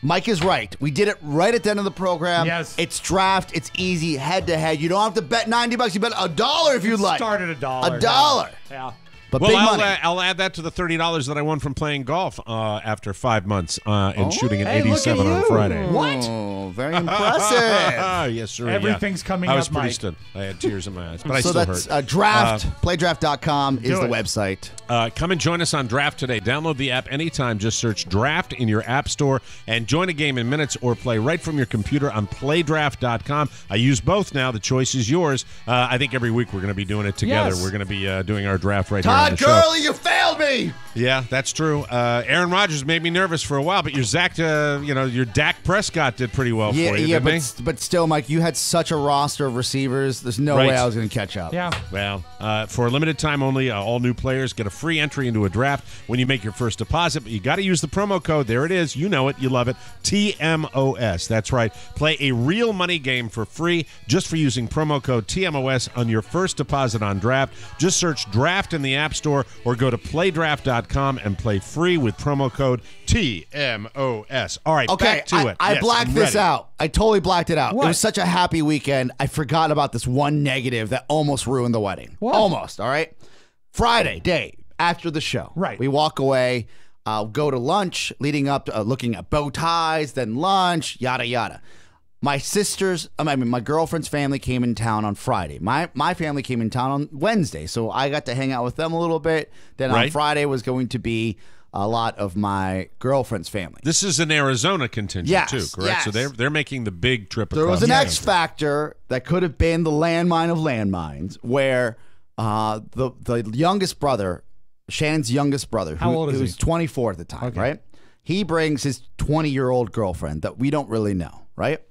Mike is right. We did it right at the end of the program. Yes. It's draft. It's easy, head to head. You don't have to bet $90. You bet $1 if you'd like. Start at $1. $1. Yeah. But big money. I'll add that to the $30 that I won from playing golf after 5 months and shooting an Hey, look 87 at on you. Friday. What? Oh, very impressive. Yes, sir. Everything's coming I was up, pretty Mike. stunned. I had tears in my eyes, but I So still that's hurt. draft. Playdraft.com is the it. website. Come and join us on Draft today. Download the app anytime. Just search Draft in your app store and join a game in minutes or play right from your computer on playdraft.com. I use both now. The choice is yours. I think every week we're going to be doing it together. Yes. We're going to be doing our draft right here on Todd the show. Gurley, you failed me. Yeah, that's true. Aaron Rodgers made me nervous for a while, but your your Dak Prescott did pretty well for you, didn't he? But still, Mike, you had such a roster of receivers. There's no way I was going to catch up. Yeah. Well, for a limited time only, all new players get a free entry into a draft when you make your first deposit. But you got to use the promo code. There it is. You know it. You love it. TMOS. That's right. Play a real money game for free just for using promo code TMOS on your first deposit on draft. Just search draft in the App Store or go to playdraft.com and play free with promo code TMOS. All right, back to it. I Yes, blacked I'm this ready. out. I totally blacked it out. What? It was such a happy weekend. I forgot about this one negative that almost ruined the wedding. What? Almost, all right? Friday day after the show. Right. We walk away, go to lunch, leading up to looking at bow ties, then lunch, yada, yada. My girlfriend's family came in town on Friday. My family came in town on Wednesday, so I got to hang out with them a little bit. Then on Friday was going to be a lot of my girlfriend's family. This is an Arizona contingent too, correct? Yes. So they're making the big trip. There was across an the X country. factor that could have been the landmine of landmines, where the youngest brother, Shannon's youngest brother, How old is who was 24 at the time, right? He brings his 20-year-old girlfriend that we don't really know, right?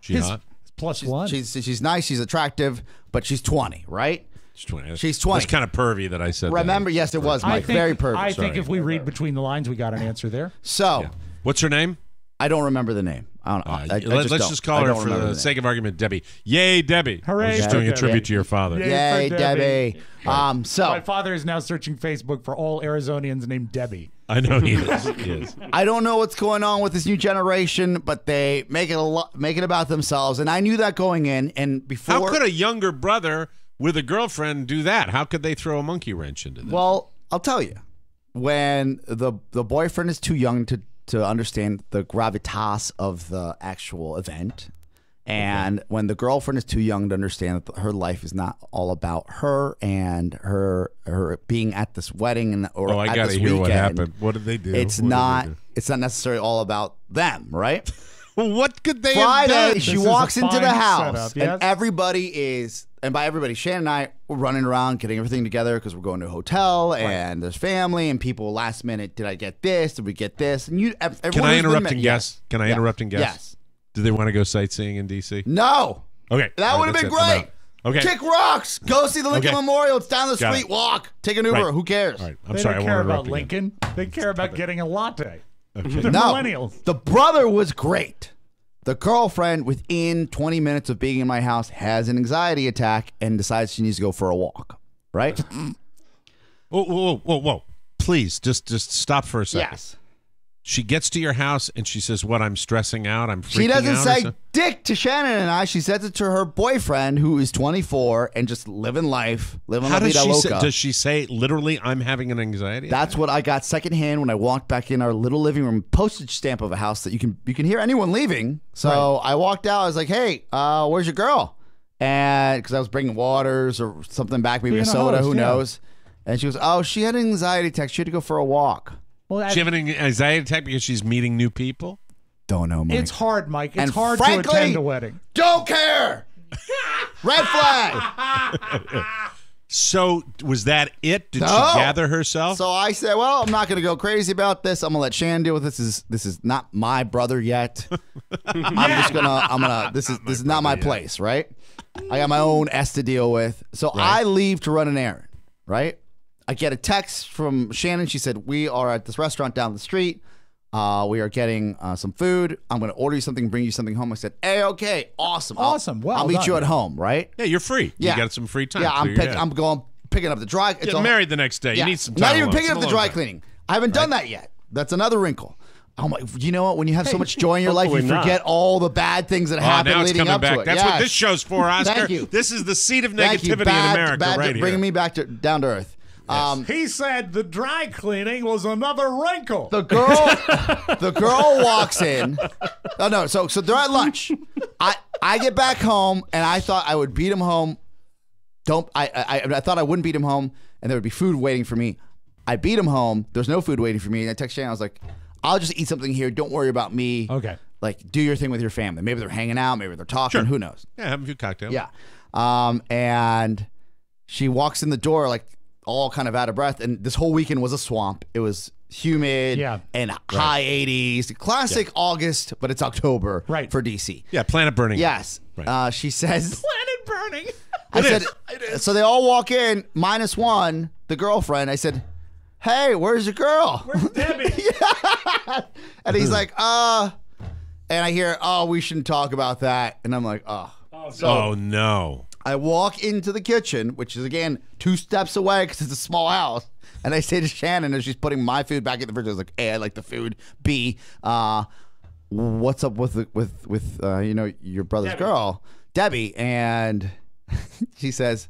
She's hot. Plus one. She's nice, she's attractive, but she's 20, right? She's 20. She's 20. That's kind of pervy that I said that. Remember, yes, it was, Mike. Very pervy. I think if we read between the lines, we got an answer there. So, what's her name? I don't remember the name. I don't know. Let's just call her, for the sake of argument, Debbie. Yay, Debbie! Hooray! I was just doing a tribute to your father. Yay, Debbie! So my father is now searching Facebook for all Arizonians named Debbie. I know he is. He is. I don't know what's going on with this new generation, but they make it about themselves, and I knew that going in. And before, How could a younger brother with a girlfriend do that? How could they throw a monkey wrench into this? Well, I'll tell you, when the boyfriend is too young to understand the gravitas of the actual event, and when the girlfriend is too young to understand that her life is not all about her and her being at this wedding or I at gotta this hear weekend, what happened. What did they do? It's not necessarily all about them, right? Well, what could they Friday, have done? she This is walks a into the fine house, setup, yes? and everybody is, and by everybody, Shannon and I were running around getting everything together because we're going to a hotel, and there's family, and people last minute, did I get this? Did we get this? And everyone Can I who's been interrupt met- and guess? Can I interrupt and guess? Yes. Do they want to go sightseeing in D.C.? No. Okay. That All would right, have been that's it. I'm great. out. Okay. Kick rocks. Go see the Lincoln Okay. Memorial. It's down the Got street. it. Walk. Take an Uber. Right. Who cares? All right. I'm They sorry. don't I care won't about interrupt again. Lincoln. They care about getting a latte. They're No. millennials. The brother was great. The girlfriend, within 20 minutes of being in my house, has an anxiety attack and decides she needs to go for a walk. Right? Whoa. Please, just stop for a second. Yes. She gets to your house and she says, "What? I'm stressing out. I'm freaking She doesn't out," or say something? dick to Shannon and I. She says it to her boyfriend, who is 24 and just living life, living How la does vida she loca. say? Does she say literally, "I'm having an anxiety"? That's what I got secondhand when I walked back in our little living room postage stamp of a house that you can hear anyone leaving. So I walked out. I was like, "Hey, where's your girl?" And because I was bringing waters or something back, maybe a Being a soda, host, who yeah. knows? And she goes, "Oh, she had an anxiety attack. She had to go for a walk." Well, She having an anxiety attack because she's meeting new people? Don't know, Mike. it's hard, Mike. It's And hard frankly, to attend a wedding. Don't care. Red flag. So was that it? Did No. she gather herself? So I said, "Well, I'm not going to go crazy about this. I'm going to let Shannon deal with this. This is not my brother yet. This is not my place, right? I got my own S to deal with. So I leave to run an errand, right? I get a text from Shannon. She said, "We are at this restaurant down the street. We are getting some food. I'm going to order you something, bring you something home." I said, "Hey, okay, awesome. Awesome. Well I'll meet done. you at home, right?" Yeah, you're free. Yeah. You got some free time. Yeah, Clear your head. I'm picking up the dry. It's Get a- married the next day. Yeah. You need some time. Not even alone. picking It's up a the long dry time. cleaning. I haven't done that yet. That's another wrinkle. I'm like, you know what? When you have so much joy in your life, you hopefully not. forget all the bad things that happen now it's leading coming up back. to it. That's what Yes. this show's for, Oscar. Thank you. This is the seat of Thank you. negativity Bad- in America bad- right here. bringing me back down to earth. He said the dry cleaning was another wrinkle. The girl walks in. Oh no! So they're at lunch. I get back home and I thought I would beat him home. I thought I wouldn't beat him home and there would be food waiting for me. I beat him home. There's no food waiting for me. And I text Shannon. I was like, "I'll just eat something here. Don't worry about me. Okay. Like, do your thing with your family. Maybe they're hanging out. Maybe they're talking. Sure. Who knows?" Yeah, have a few cocktails. Yeah. And she walks in the door like all kind of out of breath. And this whole weekend was a swamp. It was humid and high 80s. Classic August, but it's October for DC. Yeah, planet burning. Yes. Right. She says... Planet burning. I said, so they all walk in, -1, the girlfriend. I said, hey, where's your girl? Where's Debbie? And he's like, and I hear, oh, we shouldn't talk about that. And I'm like, oh. Oh, no. I walk into the kitchen, which is, again, 2 steps away because it's a small house. And I say to Shannon as she's putting my food back in the fridge, I was like, A, I like the food. B, what's up with your brother's girl, Debbie? And she says,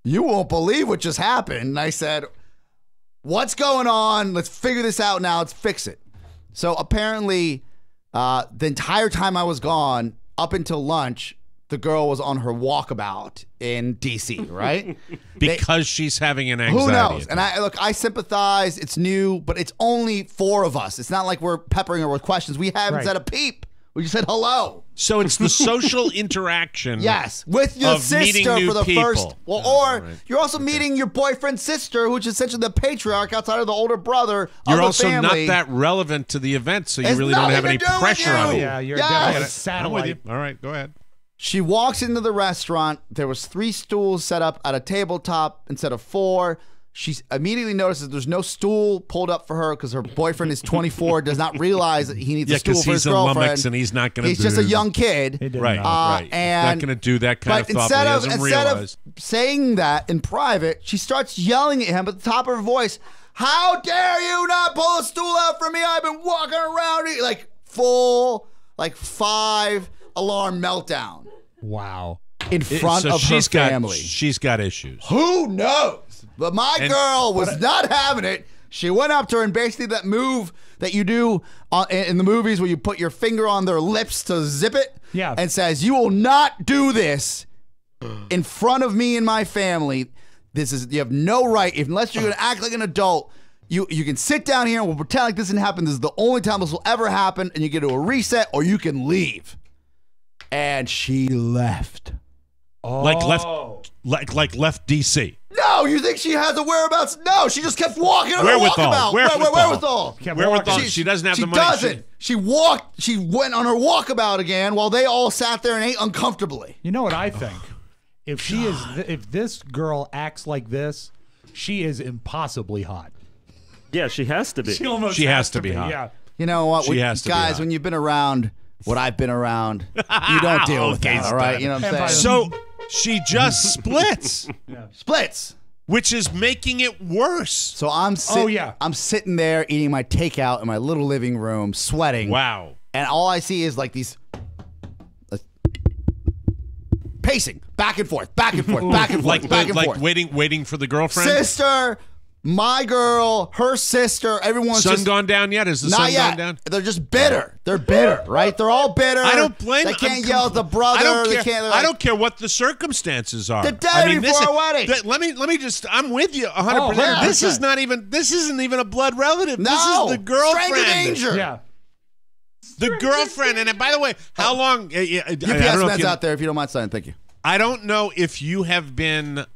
you won't believe what just happened. And I said, what's going on? Let's figure this out now. Let's fix it. So apparently, the entire time I was gone, up until lunch, the girl was on her walkabout in DC, right? Because she's having an anxiety. Who knows? attack. And I sympathize. It's new, but it's only 4 of us. It's not like we're peppering her with questions. We haven't said a peep. We just said hello. So it's the social interaction. Yes, with your sister for the first. Well, or you're also meeting your boyfriend's sister, which is essentially the patriarch outside of the older brother. You're of the also family. not that relevant to the event, so you It's really don't have nothing any to do with pressure you. on you. Yeah, you're Yes. definitely a I'm with satellite. you. All right, go ahead. She walks into the restaurant. There was 3 stools set up at a tabletop instead of 4. She immediately notices there's no stool pulled up for her because her boyfriend is 24, does not realize that he needs a stool for his he's in girlfriend. Lummox and he's not going to. He's just a young kid, right? Right. And not going to do that kind of thought. instead But he doesn't realize. of saying that in private, she starts yelling at him at the top of her voice. How dare you not pull a stool out for me? I've been walking around here like full, 5-alarm meltdown. Wow. In front of her family. She's got issues. Who knows? But my girl was not having it. She went up to her and basically that move that you do in the movies where you put your finger on their lips to zip it and says, you will not do this in front of me and my family. You have no right, unless you're going to act like an adult. You can sit down here and we'll pretend like this didn't happen. This is the only time this will ever happen, and you get to a reset or you can leave. And she left. Like left DC. No, you think she has a whereabouts? No, she just kept walking on her walkabout. Wherewithal. She doesn't have the money. She doesn't. She walked. She went on her walkabout again while they all sat there and ate uncomfortably. You know what I think? If this girl acts like this, she is impossibly hot. Yeah, she has to be. She has to be hot. Yeah. You know what? She has to be guys, hot. when you've been around what I've been around, you don't deal with that, all right? You know what I'm saying? So she just splits. Splits. Which is making it worse. So I'm sitting there eating my takeout in my little living room, sweating. Wow. And all I see is like these pacing back and forth, back and forth, back and forth, back and forth. waiting for the girlfriend. Sister, my girl, her sister, everyone's sun just gone down yet? Is the sun gone down? They're just bitter. They're bitter, right? They're all bitter. I don't blame. They can't yell at the brother. I don't care what the circumstances are. The day before a wedding. Let me just. I'm with you 100%. yeah, This is not even. This isn't even a blood relative. No, this is the girlfriend. stranger danger. Yeah. The girlfriend. And by the way, how long? UPS man's out there. If you don't mind signing, thank you. I don't know if you have been.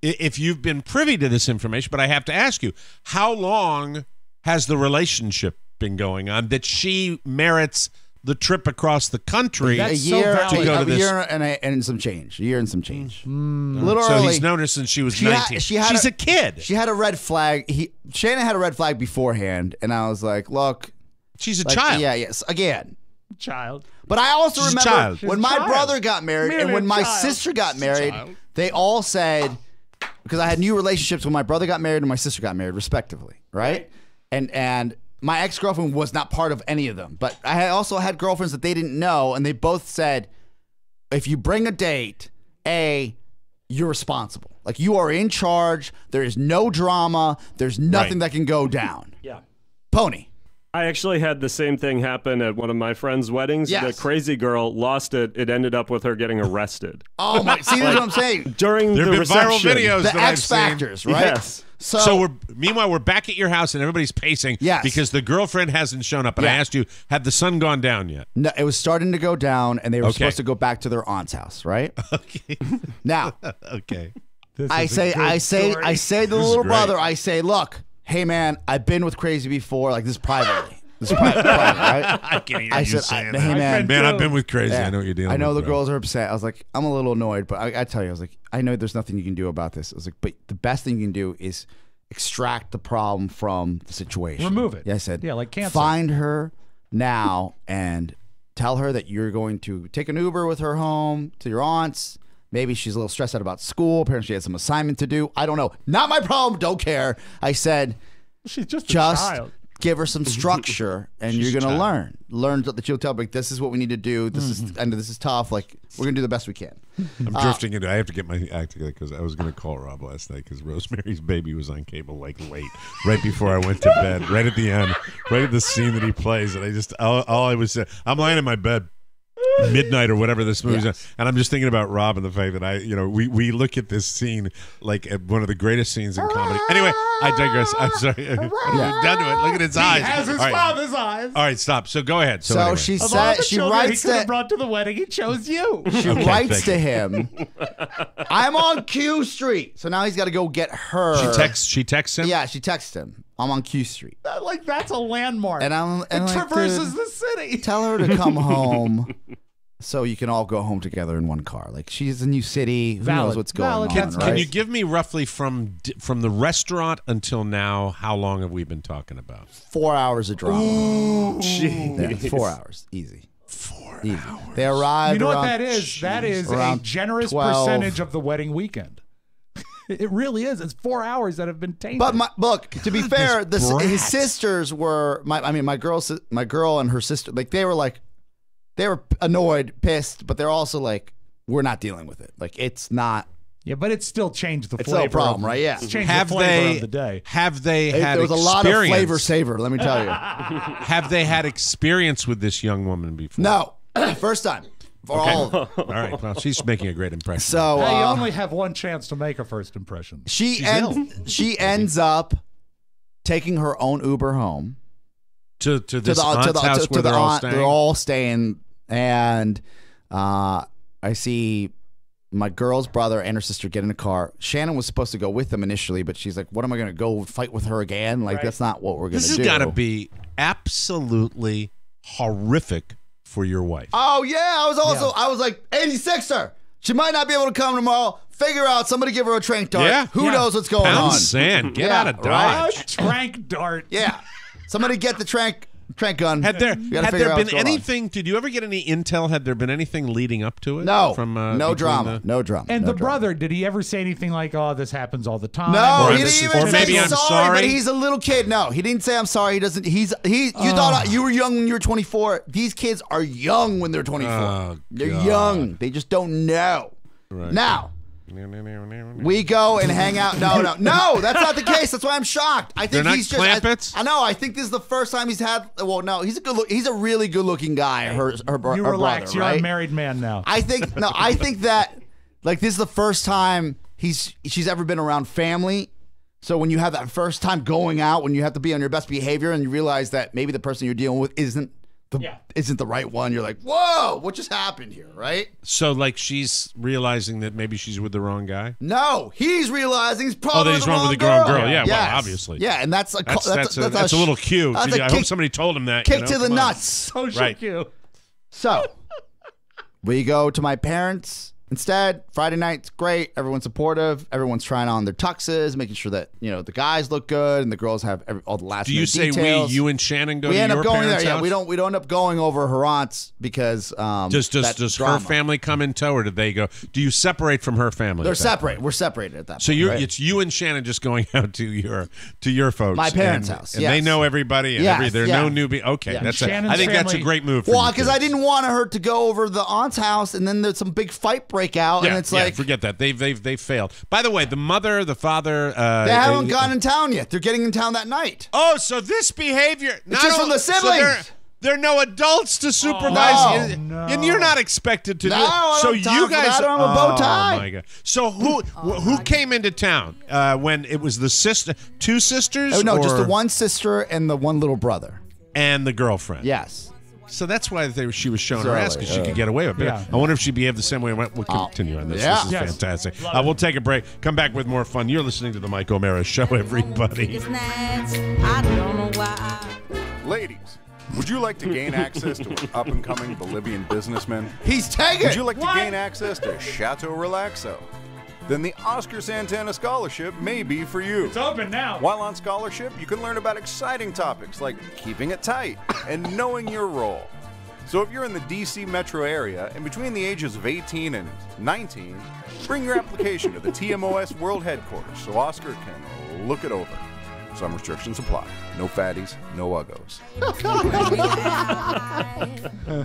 If you've been privy to this information, but I have to ask you, how long has the relationship been going on that she merits the trip across the country a year to go to this? A year and some change. A year and some change. A little so early. he's known her since she was 19. She's a kid. She had a red flag. Shannon had a red flag beforehand, and I was like, look. She's a child. Yeah, yes. Again. Child. But I also She's remember a when my brother got married and when my sister got married, they all said, because I had new relationships when my brother got married and my sister got married, respectively, right? And my ex-girlfriend was not part of any of them. But I had also had girlfriends that they didn't know, and they both said, if you bring a date, you're responsible. Like, you are in charge. There is no drama. There's nothing that can go down. Yeah. Pony. I actually had the same thing happen at one of my friends' weddings. Yes. The crazy girl lost it. It ended up with her getting arrested. Oh, my. See, that's what I'm saying. During There the have been viral reception. videos The that I've X seen. factors, right? Yes. So meanwhile, we're back at your house and everybody's pacing because the girlfriend hasn't shown up. And I asked you, had the sun gone down yet? No, it was starting to go down, and they were supposed to go back to their aunt's house, right? Okay. Now, okay. I say to the little brother, I say, look, hey man, I've been with crazy before, like this privately. This is private, right? I can't hear you saying that. Hey man, I've been with crazy. I know what you're dealing with. I know the bro. girls are upset. I was like, I'm a little annoyed, but I tell you, I was like, I know there's nothing you can do about this. I was like, but the best thing you can do is extract the problem from the situation. Remove it. Yeah, I said, like cancer. Find her now and tell her that you're going to take an Uber with her home to your aunt's. Maybe she's a little stressed out about school. Apparently she had some assignment to do. I don't know. Not my problem. Don't care. I said, she's just a child. Give her some structure, and you're gonna learn that you'll tell. Like, this is what we need to do. This is tough. Like, we're gonna do the best we can. I'm drifting into. I have to get my act together because I was gonna call Rob last night because Rosemary's Baby was on cable like late, right before I went to bed, right at the end, right at the scene that he plays, and I just all I was I'm lying in my bed. Midnight or whatever this movie's on, and I'm just thinking about Rob and the fact that we look at this scene like at one of the greatest scenes in comedy. Anyway, I digress. I'm sorry. Done to it. Look at his eyes. He has his father's eyes. All right, stop. So go ahead. So she said she writes he could have brought to the wedding. He chose you. She writes to him. I'm on Q Street. So now he's got to go get her. She texts him. Yeah, she texts him. I'm on Q Street. Like that's a landmark. And it traverses the city. Tell her to come home. So you can all go home together in one car. Like, she's a new city. Who knows what's going on? Can you give me roughly from the restaurant until now? How long have we been talking about? 4 hours of drama. Ooh, yeah, 4 hours, easy. 4 hours. They arrived. You know what that is? That is a generous 12. Percentage of the wedding weekend. It really is. It's 4 hours that have been tainted. But look, to be fair, his sisters were my girl and her sister. Like they were annoyed, pissed, but they're also like, we're not dealing with it. Like, it's not. Yeah, but it's still changed the flavor. It's still a problem, right? Yeah. It's changed the flavor of the day. Have they had there was a lot of flavor saver, let me tell you. Have they had experience with this young woman before? No. First time. For all of them. All right. Well, she's making a great impression. So you only have one chance to make a first impression. She ends up taking her own Uber home. To this aunt's house where they're all staying? They're all staying. And I see my girl's brother and her sister get in a car. Shannon was supposed to go with them initially, but she's like, what am I going to go fight with her again? Like, that's not what we're going to do. This has got to be absolutely horrific for your wife. Oh, yeah. I was like, 86er. She might not be able to come tomorrow. Figure out, somebody give her a trank dart. Yeah. Who knows what's going on? Sand. Get out of Dodge. Right? Trank dart. Yeah. Somebody get the trank gun. Had there been anything? Did you ever get any intel? Had there been anything leading up to it? No. From no drama. No drama. And no the brother, did he ever say anything like, "Oh, this happens all the time"? No, he didn't even say maybe I'm sorry. But he's a little kid. No, he didn't say I'm sorry. He doesn't. You thought you were young when you were 24. These kids are young when they're 24. They're young. They just don't know. Right. Now. We go and hang out. No, that's not the case. That's why I'm shocked. I think he's just. I know. I think this is the first time he's had. Well, no, he's a really good-looking guy. Her you relax. Brother, You're right? a married man now. I think that like this is the first time she's ever been around family. So when you have that first time going out, when you have to be on your best behavior, and you realize that maybe the person you're dealing with isn't the right one, you're like, whoa, what just happened here, right? So, like, she's realizing that maybe she's with the wrong guy? No, he's realizing he's probably with the wrong girl. Yeah, well, obviously. Yeah, and that's a little cue. I hope somebody told him that. Kick to the nuts. Social cue. So, we go to my parents. Instead, Friday night's great. Everyone's supportive. Everyone's trying on their tuxes, making sure that the guys look good and the girls have all the last. Do you say details. you and Shannon go? We to end your up going parents' there. house? Yeah, we don't end up going over her aunt's because does her family come in tow, or did they go? Do you separate from her family? They're separate. We're separated at that point. So it's you and Shannon just going out to your folks, my parents' house, and they know everybody. And there are no newbie. Okay, I think that's a great move. Well, because I didn't want her to go over to the aunt's house, and then there's some big fight break out, and it's like forget that they failed. By the way, the mother, the father, they haven't gotten in town yet. They're getting in town that night. Oh, so this behavior it's just from the siblings. So there are no adults to supervise, and you're not expected to do it. So you guys, I don't have a bow tie. Oh my God! So who came into town when it was the two sisters? Oh no, just the one sister and the one little brother and the girlfriend. Yes. So that's why she was showing her Sorry, ass, because she could get away with it. Yeah. I wonder if she'd behave the same way. We'll continue on this. Yeah. This is Yes. fantastic. We'll take a break. Come back with more fun. You're listening to the Mike O'Mara Show, everybody. I don't know why. Ladies, would you like to gain access to an up-and-coming Bolivian businessman? He's tagging. Would you like to gain access to Chateau Relaxo? Then the Oscar Santana Scholarship may be for you. It's open now. While on scholarship, you can learn about exciting topics like keeping it tight and knowing your role. So if you're in the DC metro area and between the ages of 18 and 19, bring your application to the TMOS World Headquarters so Oscar can look it over. Some restrictions apply. No fatties, no uggos.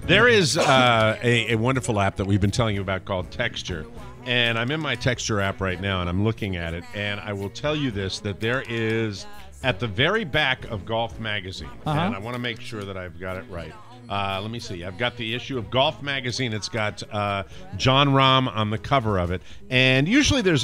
There is a wonderful app that we've been telling you about called Texture. And I'm in my Texture app right now, and I'm looking at it. And I will tell you this, that there is, at the very back of Golf Magazine, and I want to make sure that I've got it right. Let me see. I've got the issue of Golf Magazine. It's got John Rahm on the cover of it. And usually there's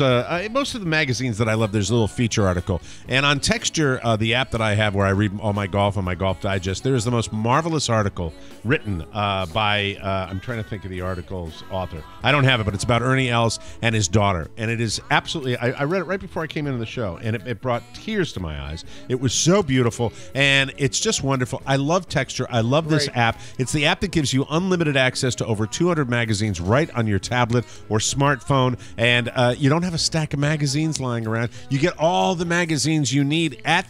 most of the magazines that I love, there's a little feature article. And on Texture, the app that I have where I read all my golf on my Golf Digest, there is the most marvelous article written by, I'm trying to think of the article's author. I don't have it, but it's about Ernie Els and his daughter. And it is absolutely, I read it right before I came into the show, and it brought tears to my eyes. It was so beautiful, and it's just wonderful. I love Texture. I love this app. It's the app that gives you unlimited access to over 200 magazines right on your tablet or smartphone, and you don't have a stack of magazines lying around. You get all the magazines you need at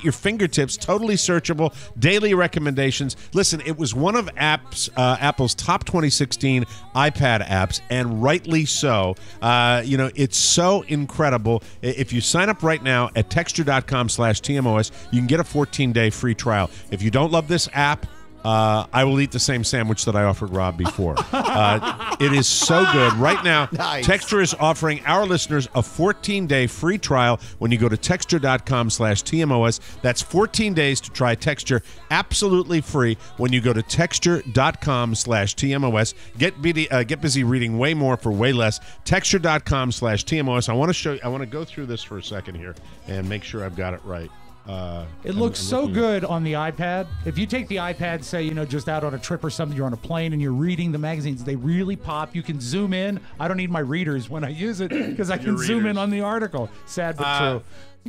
your fingertips, totally searchable, daily recommendations. Listen, it was one of Apple's top 2016 iPad apps, and rightly so. It's so incredible. If you sign up right now at texture.com/TMOS, you can get a 14-day free trial. If you don't love this app, I will eat the same sandwich that I offered Rob before. It is so good. Right now, Nice. Texture is offering our listeners a 14-day free trial when you go to texture.com/TMOS. That's 14 days to try Texture absolutely free when you go to texture.com/TMOS. Get busy reading way more for way less. Texture.com/TMOS. I want to go through this for a second here and make sure I've got it right. It looks so good on the iPad. If you take the iPad, say, just out on a trip or something, you're on a plane and you're reading the magazines, they really pop. You can zoom in. I don't need my readers when I use it because I can zoom in on the article. Sad but true.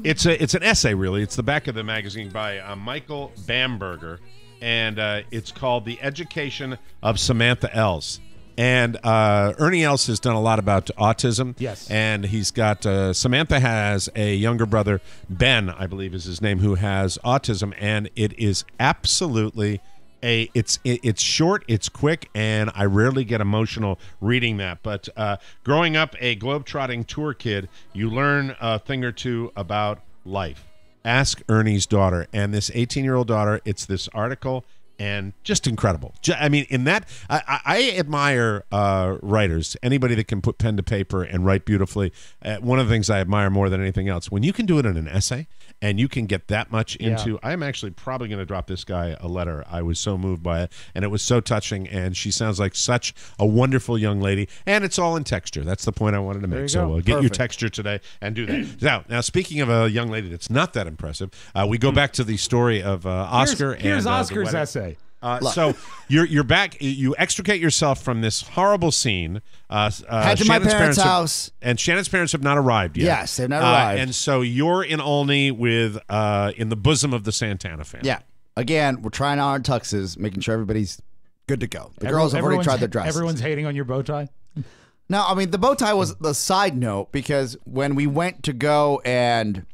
It's an essay, really. It's the back of the magazine by Michael Bamberger, and it's called The Education of Samantha Els. And Ernie Els has done a lot about autism. Yes. And he's got, Samantha has a younger brother, Ben, I believe is his name, who has autism. And it is absolutely it's short, it's quick, and I rarely get emotional reading that. But growing up a globetrotting tour kid, you learn a thing or two about life. Ask Ernie's daughter. And this 18-year-old daughter, it's this article. And just incredible. I mean, in that, I admire writers, anybody that can put pen to paper and write beautifully. One of the things I admire more than anything else, when you can do it in an essay and you can get that much into, I'm actually probably going to drop this guy a letter. I was so moved by it, and it was so touching, and she sounds like such a wonderful young lady, and it's all in Texture. That's the point I wanted to make. So get your Texture today and do that. Now, speaking of a young lady that's not that impressive, we go back to the story of Oscar. Here's Oscar's essay. So you're back. You extricate yourself from this horrible scene. Head to my parents' house. And Shannon's parents have not arrived yet. Yes, they've not arrived. And so you're in Olney with in the bosom of the Santana family. Yeah. Again, we're trying on our tuxes, making sure everybody's good to go. The girls have already tried their dresses. Everyone's hating on your bow tie? No, I mean, the bow tie was the side note because when we went to go and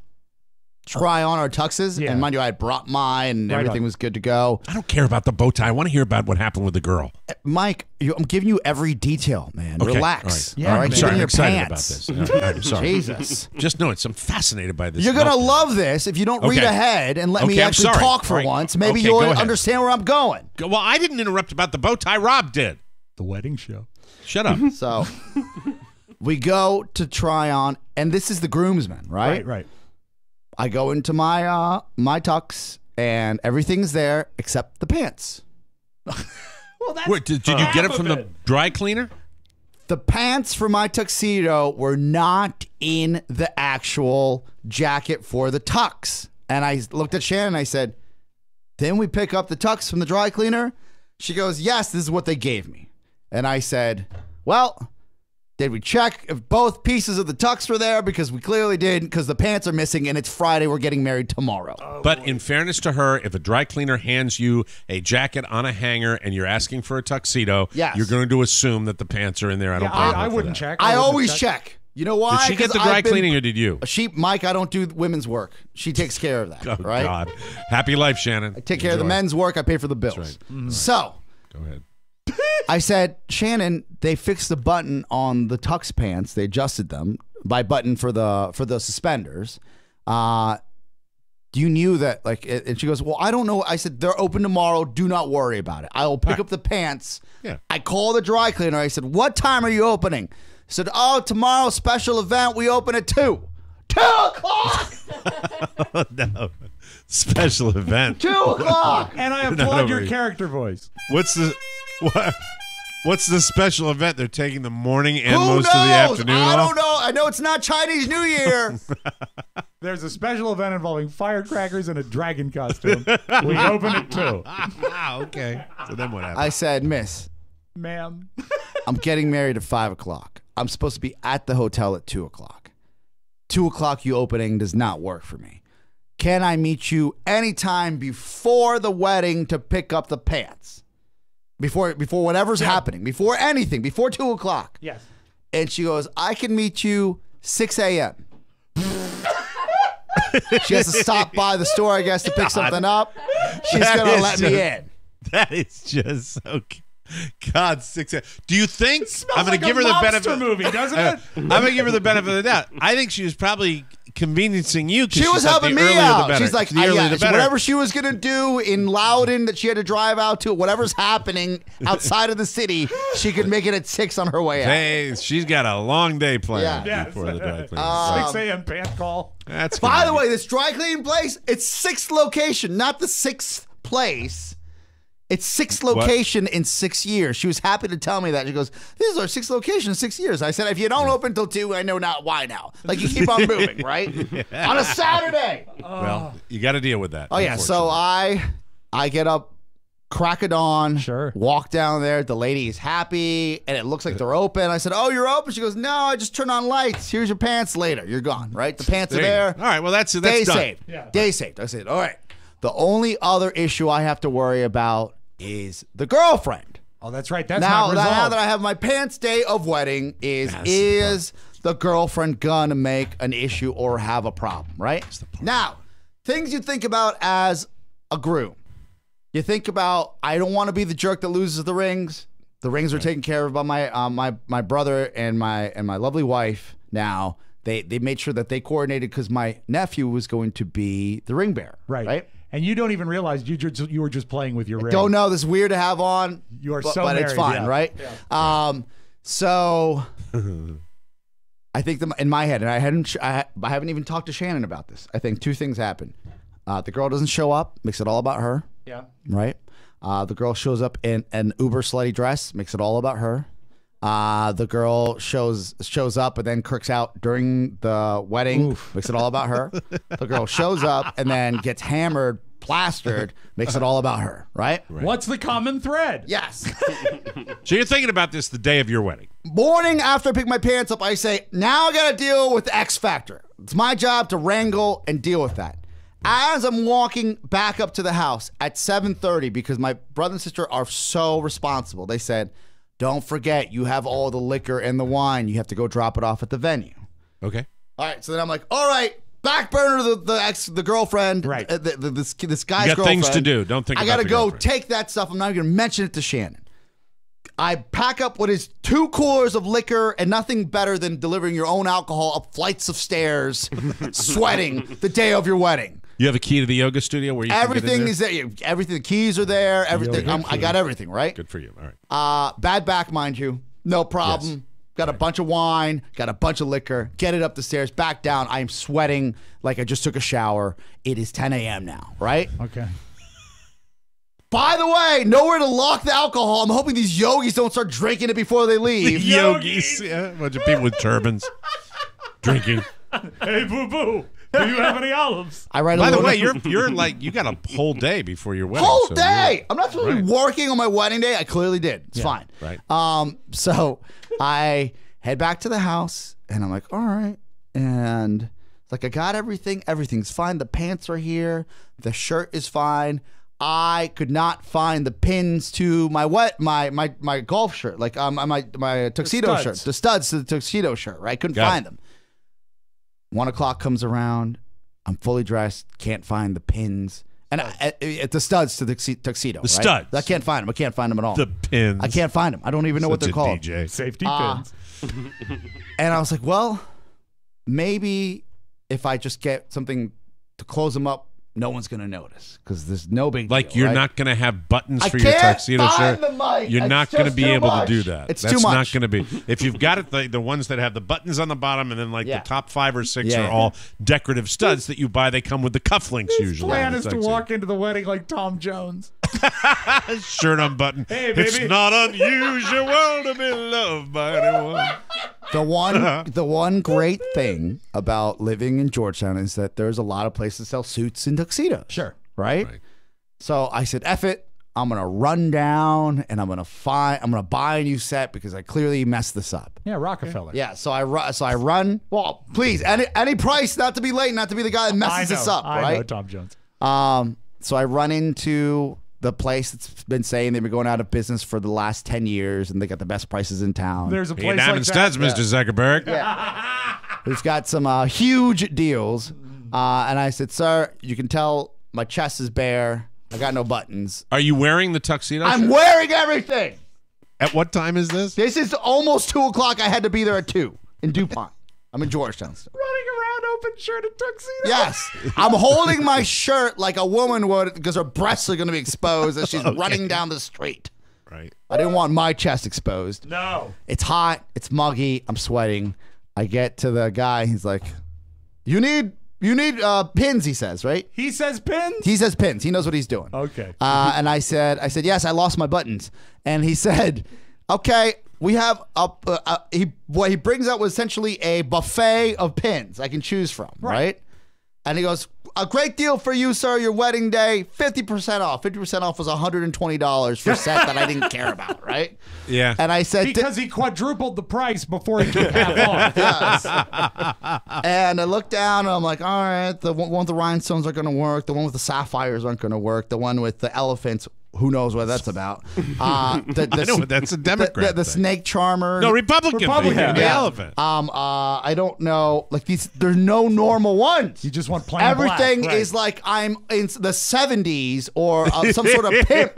try on our tuxes, and mind you, I had brought mine and everything was good to go. I don't care about the bow tie. I want to hear about what happened with the girl. Mike, I'm giving you every detail, man. Okay. Relax. All right. All right? I'm sorry. I'm your excited pants. about this. All right, I'm sorry. Jesus. Just know I'm fascinated by this. You're going to love this if you don't read ahead and let me actually talk for once. Maybe you'll understand where I'm going. Well, I didn't interrupt about the bow tie. Rob did. The wedding show. Shut up. So we go to try on, and this is the groomsmen, right? Right. I go into my my tux, and everything's there except the pants. Well, that's Wait, did you get it from the dry cleaner? The pants for my tuxedo were not in the actual jacket for the tux. And I looked at Shannon and I said, didn't we pick up the tux from the dry cleaner? She goes, yes, this is what they gave me. And I said, well, did we check if both pieces of the tux were there? Because we clearly did, because the pants are missing and it's Friday. We're getting married tomorrow. But in fairness to her, if a dry cleaner hands you a jacket on a hanger and you're asking for a tuxedo, Yes. you're going to assume that the pants are in there. I don't. I wouldn't check. I always check. You know why? Did she get the dry cleaning or did you? Mike, I don't do women's work. She takes care of that. Oh, right? God. Happy life, Shannon. I take care of the men's work. I pay for the bills. That's Mm-hmm. So, go ahead. I said, Shannon, they fixed the button on the tux pants. They adjusted them by button for the suspenders. You knew that, like, and she goes, well, I don't know. I said, they're open tomorrow. Do not worry about it. I will pick up the pants. Yeah. I call the dry cleaner. I said, what time are you opening? I said, oh, tomorrow special event. We open at 2. 2 o'clock. Oh, no. Special event. 2 o'clock. And I Not applaud your over- character voice. What's the special event? They're taking the morning and Who most knows? of the afternoon I off? don't know. I know it's not Chinese New Year. There's a special event involving firecrackers and a dragon costume. We open at 2. Okay. So then what happened? I said, miss, Ma'am. I'm getting married at 5 o'clock. I'm supposed to be at the hotel at 2 o'clock. 2 o'clock you opening does not work for me. Can I meet you anytime before the wedding to pick up the pants? Before whatever's happening, before anything, before 2 o'clock. Yes. And she goes, I can meet you 6 a.m. She has to stop by the store, I guess, to pick something up. She's going to let me in. That is just so... God, 6 a.m. Do you think... Smells I'm going like to give a her the mobster benefit... movie, doesn't it? I'm going to give her the benefit of the doubt. I think she was probably conveniencing you. She was helping me out. She's like, the earlier, the better. whatever she was going to do in Loudon that she had to drive out to, whatever's happening outside of the city, she could make it at 6 on her way out. Hey, she's got a long day planned Yeah. before the dry cleaning. 6 a.m. pant call. That's By the convenient. way, this dry cleaning place, it's 6th location, not the 6th place. It's 6th location in 6 years. She was happy to tell me that. She goes, this is our 6th location in 6 years. I said, if you don't open till 2, I know not why now. Like, you keep on moving, right? On a Saturday. Well, you got to deal with that. Oh, yeah. So I get up, crack of dawn, walk down there. The lady is happy, and it looks like they're open. I said, oh, you're open? She goes, no, I just turned on lights. Here's your pants later. You're gone, right? The pants are there. All right, well, that's Day done. saved. Yeah. Day saved. I said, all right. The only other issue I have to worry about is the girlfriend. Oh, that's right. That's now not resolved. that I have my pants day of wedding, is the girlfriend gonna make an issue or have a problem, right? Now, things you think about as a groom. You think about, I don't want to be the jerk that loses the rings. The rings are taken care of by my brother and my lovely wife. Now they made sure that they coordinated because my nephew was going to be the ring bearer. Right. And you don't even realize you were just playing with your ring. Don't know. This is weird to have on. You are but married, it's fine, right? Yeah. So I think in my head, and I haven't even talked to Shannon about this. I think 2 things happen. The girl doesn't show up, makes it all about her. Yeah. Right. The girl shows up in an uber slutty dress, makes it all about her. The girl shows up and then crooks out during the wedding, makes it all about her. The girl shows up and then gets hammered, plastered, makes it all about her, right? What's the common thread? Yes. So you're thinking about this the day of your wedding. Morning after I pick my pants up, I say, now I got to deal with the X Factor. It's my job to wrangle and deal with that. As I'm walking back up to the house at 7:30, because my brother and sister are so responsible, they said, don't forget, you have all the liquor and the wine. You have to go drop it off at the venue. Okay. All right. So then I'm like, all right, back burner the girlfriend. Right. This guy's girlfriend. You got things to do. Don't think I about got to the go girlfriend. take that stuff. I'm not even going to mention it to Shannon. I pack up what is 2 coolers of liquor and nothing better than delivering your own alcohol up flights of stairs, sweating the day of your wedding. You have a key to the yoga studio where you everything can is there. Everything. The keys are there. Everything. I got everything. Right. Good for you. All right. Bad back, mind you. No problem. Yes. Got a bunch of wine. Got a bunch of liquor. Get it up the stairs. Back down. I am sweating like I just took a shower. It is 10 a.m. now. Right. Okay. By the way, nowhere to lock the alcohol. I'm hoping these yogis don't start drinking it before they leave. Yogis. Yeah. A bunch of people with turbans drinking. Hey, boo boo. Do you have any olives? I write. By the way, you're like you got a whole day before your wedding. Whole so day. I'm not supposed to be Right. working on my wedding day. I clearly did. It's fine. Right. So I head back to the house, and I'm like, all right, and it's like I got everything. Everything's fine. The pants are here. The shirt is fine. I could not find the pins to my my golf shirt, like my tuxedo shirt, the studs to the tuxedo shirt. Right, couldn't find them. 1 o'clock comes around. I'm fully dressed. Can't find the pins. And the studs to the tuxedo. The studs. I can't find them. I can't find them at all. The pins. I can't find them. I don't even know what they're called. DJ. Safety pins. And I was like, well, maybe if I just get something to close them up, no one's going to notice because there's no big Like deal, you're right? not going to have buttons I for your can't tuxedo find shirt. them, Mike. You're It's not going to just be too able much. to do that. It's That's too not much. going to be. If you've got it, the ones that have the buttons on the bottom and then like Yeah. the top 5 or 6 Yeah. are all decorative studs that you buy. They come with the cufflinks usually. Plan on is the to tuxedo. walk into the wedding like Tom Jones. Shirt unbuttoned. Hey, It's baby. not unusual to be loved by anyone. The one great thing about living in Georgetown is that there's a lot of places that sell suits and tuxedos. Sure. Right? So I said, F it. I'm going to run down and I'm going to buy a new set because I clearly messed this up. Yeah, Rockefeller. Yeah, so I run. Well, please, any price, not to be late, not to be the guy that messes this up, right? I know Tom Jones. So I run into the place that's been saying they've been going out of business for the last 10 years and they got the best prices in town. There's a Hey, place Diamond like that. Studs, Mr. Zuckerberg. We've got some huge deals. And I said, sir, you can tell my chest is bare. I got no buttons. Are you wearing the tuxedo? I'm shirt? wearing everything. At what time is this? This is almost 2 o'clock. I had to be there at 2 in DuPont. I'm in Georgetown still. Running around open shirt and tuxedo. Yes. I'm holding my shirt like a woman would because her breasts are going to be exposed as she's running down the street. Right. I didn't want my chest exposed. No. It's hot. It's muggy. I'm sweating. I get to the guy. He's like, you need pins, he says, right? He says pins? He says pins. He knows what he's doing. Okay. And I said, yes, I lost my buttons. And he said, okay, we have what he brings out was essentially a buffet of pins I can choose from, right? And he goes, a great deal for you, sir, your wedding day, 50% off. 50% off was $120 for a set that I didn't care about, right? Yeah. And I said, because he quadrupled the price before he took half off. yes. And I looked down and I'm like, all right, the one with the rhinestones are going to work. The one with the sapphires aren't going to work. The one with the elephants, who knows what that's about. I know, that's a Democrat The thing. snake charmer. No, Republican. Republican, The yeah. elephant. I don't know. Like there's no normal ones. You just want plain Everything black, right. is like I'm in the 70s or some sort of pimp,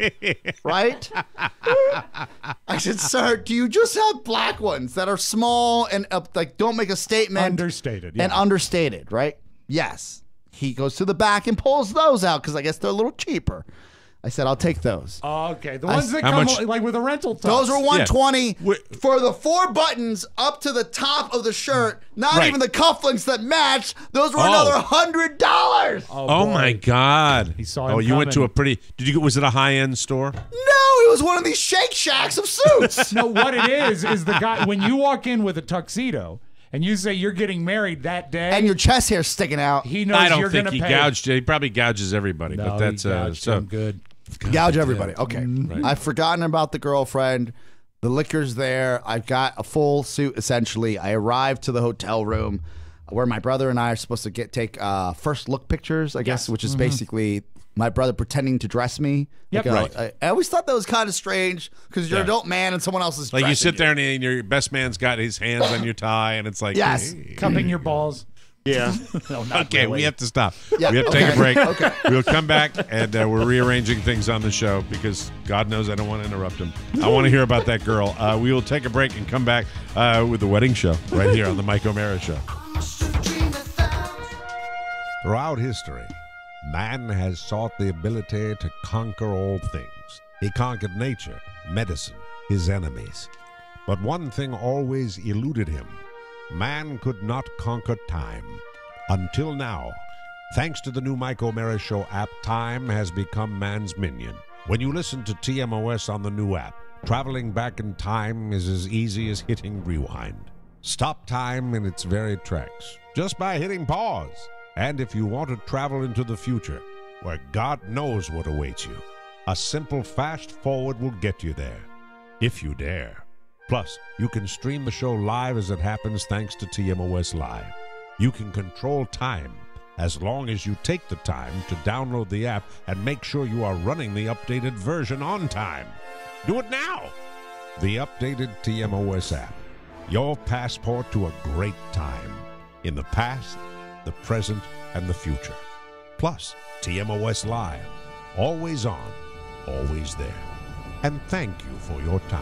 right? I said, sir, do you just have black ones that are small and like don't make a statement? Understated, And yeah. understated, right? Yes. He goes to the back and pulls those out because I guess they're a little cheaper. I said, I'll take those. Okay, the ones that How come much- like with a rental tux. Those were $120 Yeah. for the 4 buttons up to the top of the shirt. Not Right. even the cufflinks that matched. Those were Oh. another $100. Oh boy. my God! He saw Oh, him you went to coming. a pretty. Did you? Was it a high-end store? No, it was one of these Shake Shacks of suits. No, what it is the guy, when you walk in with a tuxedo and you say you're getting married that day, And your chest hair sticking out. he knows I don't you're going think to he pay. gouged. He probably gouges everybody, No, but that's he gouged so him good. Gouge everybody. Okay. I've forgotten about the girlfriend. The liquor's there. I've got a full suit, essentially. I arrived to the hotel room where my brother and I are supposed to take first look pictures, I guess, which is basically my brother pretending to dress me. Yep. Like, Right. I always thought that was kind of strange because you're an adult man and someone else is like you dressing sit there and your best man's got his hands on your tie, and it's like, Yes. hey. Cupping your balls. Yeah. No, not Okay, really. we have to stop. Yeah, We have to take a okay, break. okay. We'll come back, and we're rearranging things on the show because God knows I don't want to interrupt him. I want to hear about that girl. We will take a break and come back with the wedding show right here on the Mike O'Mara Show. Throughout history, man has sought the ability to conquer all things. He conquered nature, medicine, his enemies. But one thing always eluded him. Man could not conquer time. Until now. Thanks to the new Mike O'Mara Show app, time has become man's minion. When you listen to TMOS on the new app, traveling back in time is as easy as hitting rewind. Stop time in its very tracks just by hitting pause. And if you want to travel into the future, where God knows what awaits you, a simple fast forward will get you there, if you dare. Plus, you can stream the show live as it happens thanks to TMOS Live. You can control time as long as you take the time to download the app and make sure you are running the updated version on time. Do it now! The updated TMOS app. Your passport to a great time. In the past, the present, and the future. Plus, TMOS Live. Always on, always there. And thank you for your time.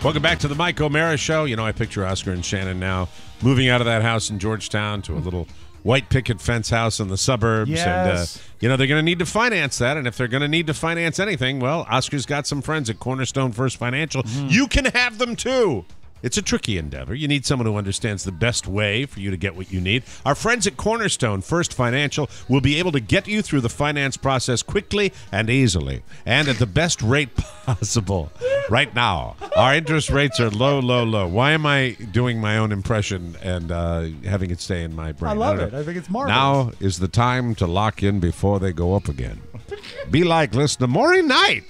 Welcome back to the Mike O'Mara Show. You know, I picture Oscar and Shannon now moving out of that house in Georgetown to a little white picket fence house in the suburbs. Yes. And, you know, they're going to need to finance that. And if they're going to need to finance anything, well, Oscar's got some friends at Cornerstone First Financial. You can have them, too. It's a tricky endeavor. You need someone who understands the best way for you to get what you need. Our friends at Cornerstone First Financial will be able to get you through the finance process quickly and easily and at the best rate possible. Right now, our interest rates are low, low, low. Why am I doing my own impression and having it stay in my brain? I love it. I think it's marvelous. Now is the time to lock in before they go up again. Be like listener Maureen Knight.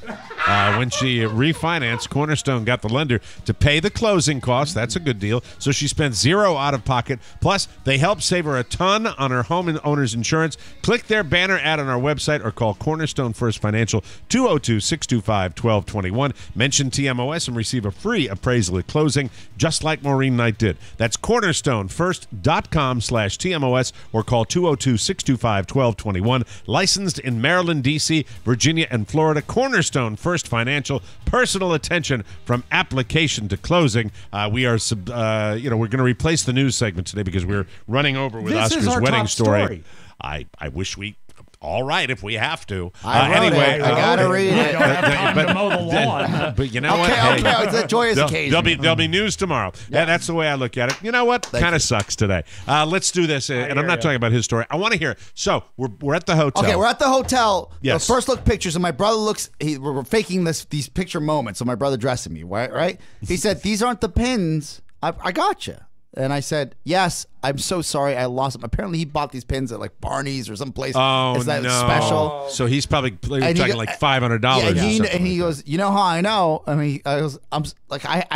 When she refinanced, Cornerstone got the lender to pay the closing costs. That's a good deal. So she spent $0 out of pocket. Plus, they helped save her a ton on her home owner's insurance. Click their banner ad on our website or call Cornerstone First Financial 202-625-1221. Mention TMOS and receive a free appraisal at closing, just like Maureen Knight did. That's cornerstonefirst.com/TMOS or call 202-625-1221. Licensed in Maryland, D.C., Virginia, and Florida. Cornerstone First Financial. Personal attention from application to closing. We are, we're going to replace the news segment today because we're running over with Oscar's wedding story. I wish we. All right, if we have to. Anyway, I gotta read it. Don't have time to mow the lawn. But you know what? Okay, it's a joyous occasion. There'll be news tomorrow. Yeah, that's the way I look at it. You know what? Kind of sucks today. Let's do this, and I'm not talking about his story. I want to hear it. So we're at the hotel. Okay, we're at the hotel. Yes. The first look pictures, and my brother looks. We're faking these picture moments. So my brother dressing me, right? He said, "These aren't the pins. I got you." And I said, "Yes, I'm so sorry, I lost them." Apparently, he bought these pins at like Barney's or someplace. Oh, Is that no. special? So he's probably talking like $500. Yeah, and he goes, "You know how I know?" I mean, I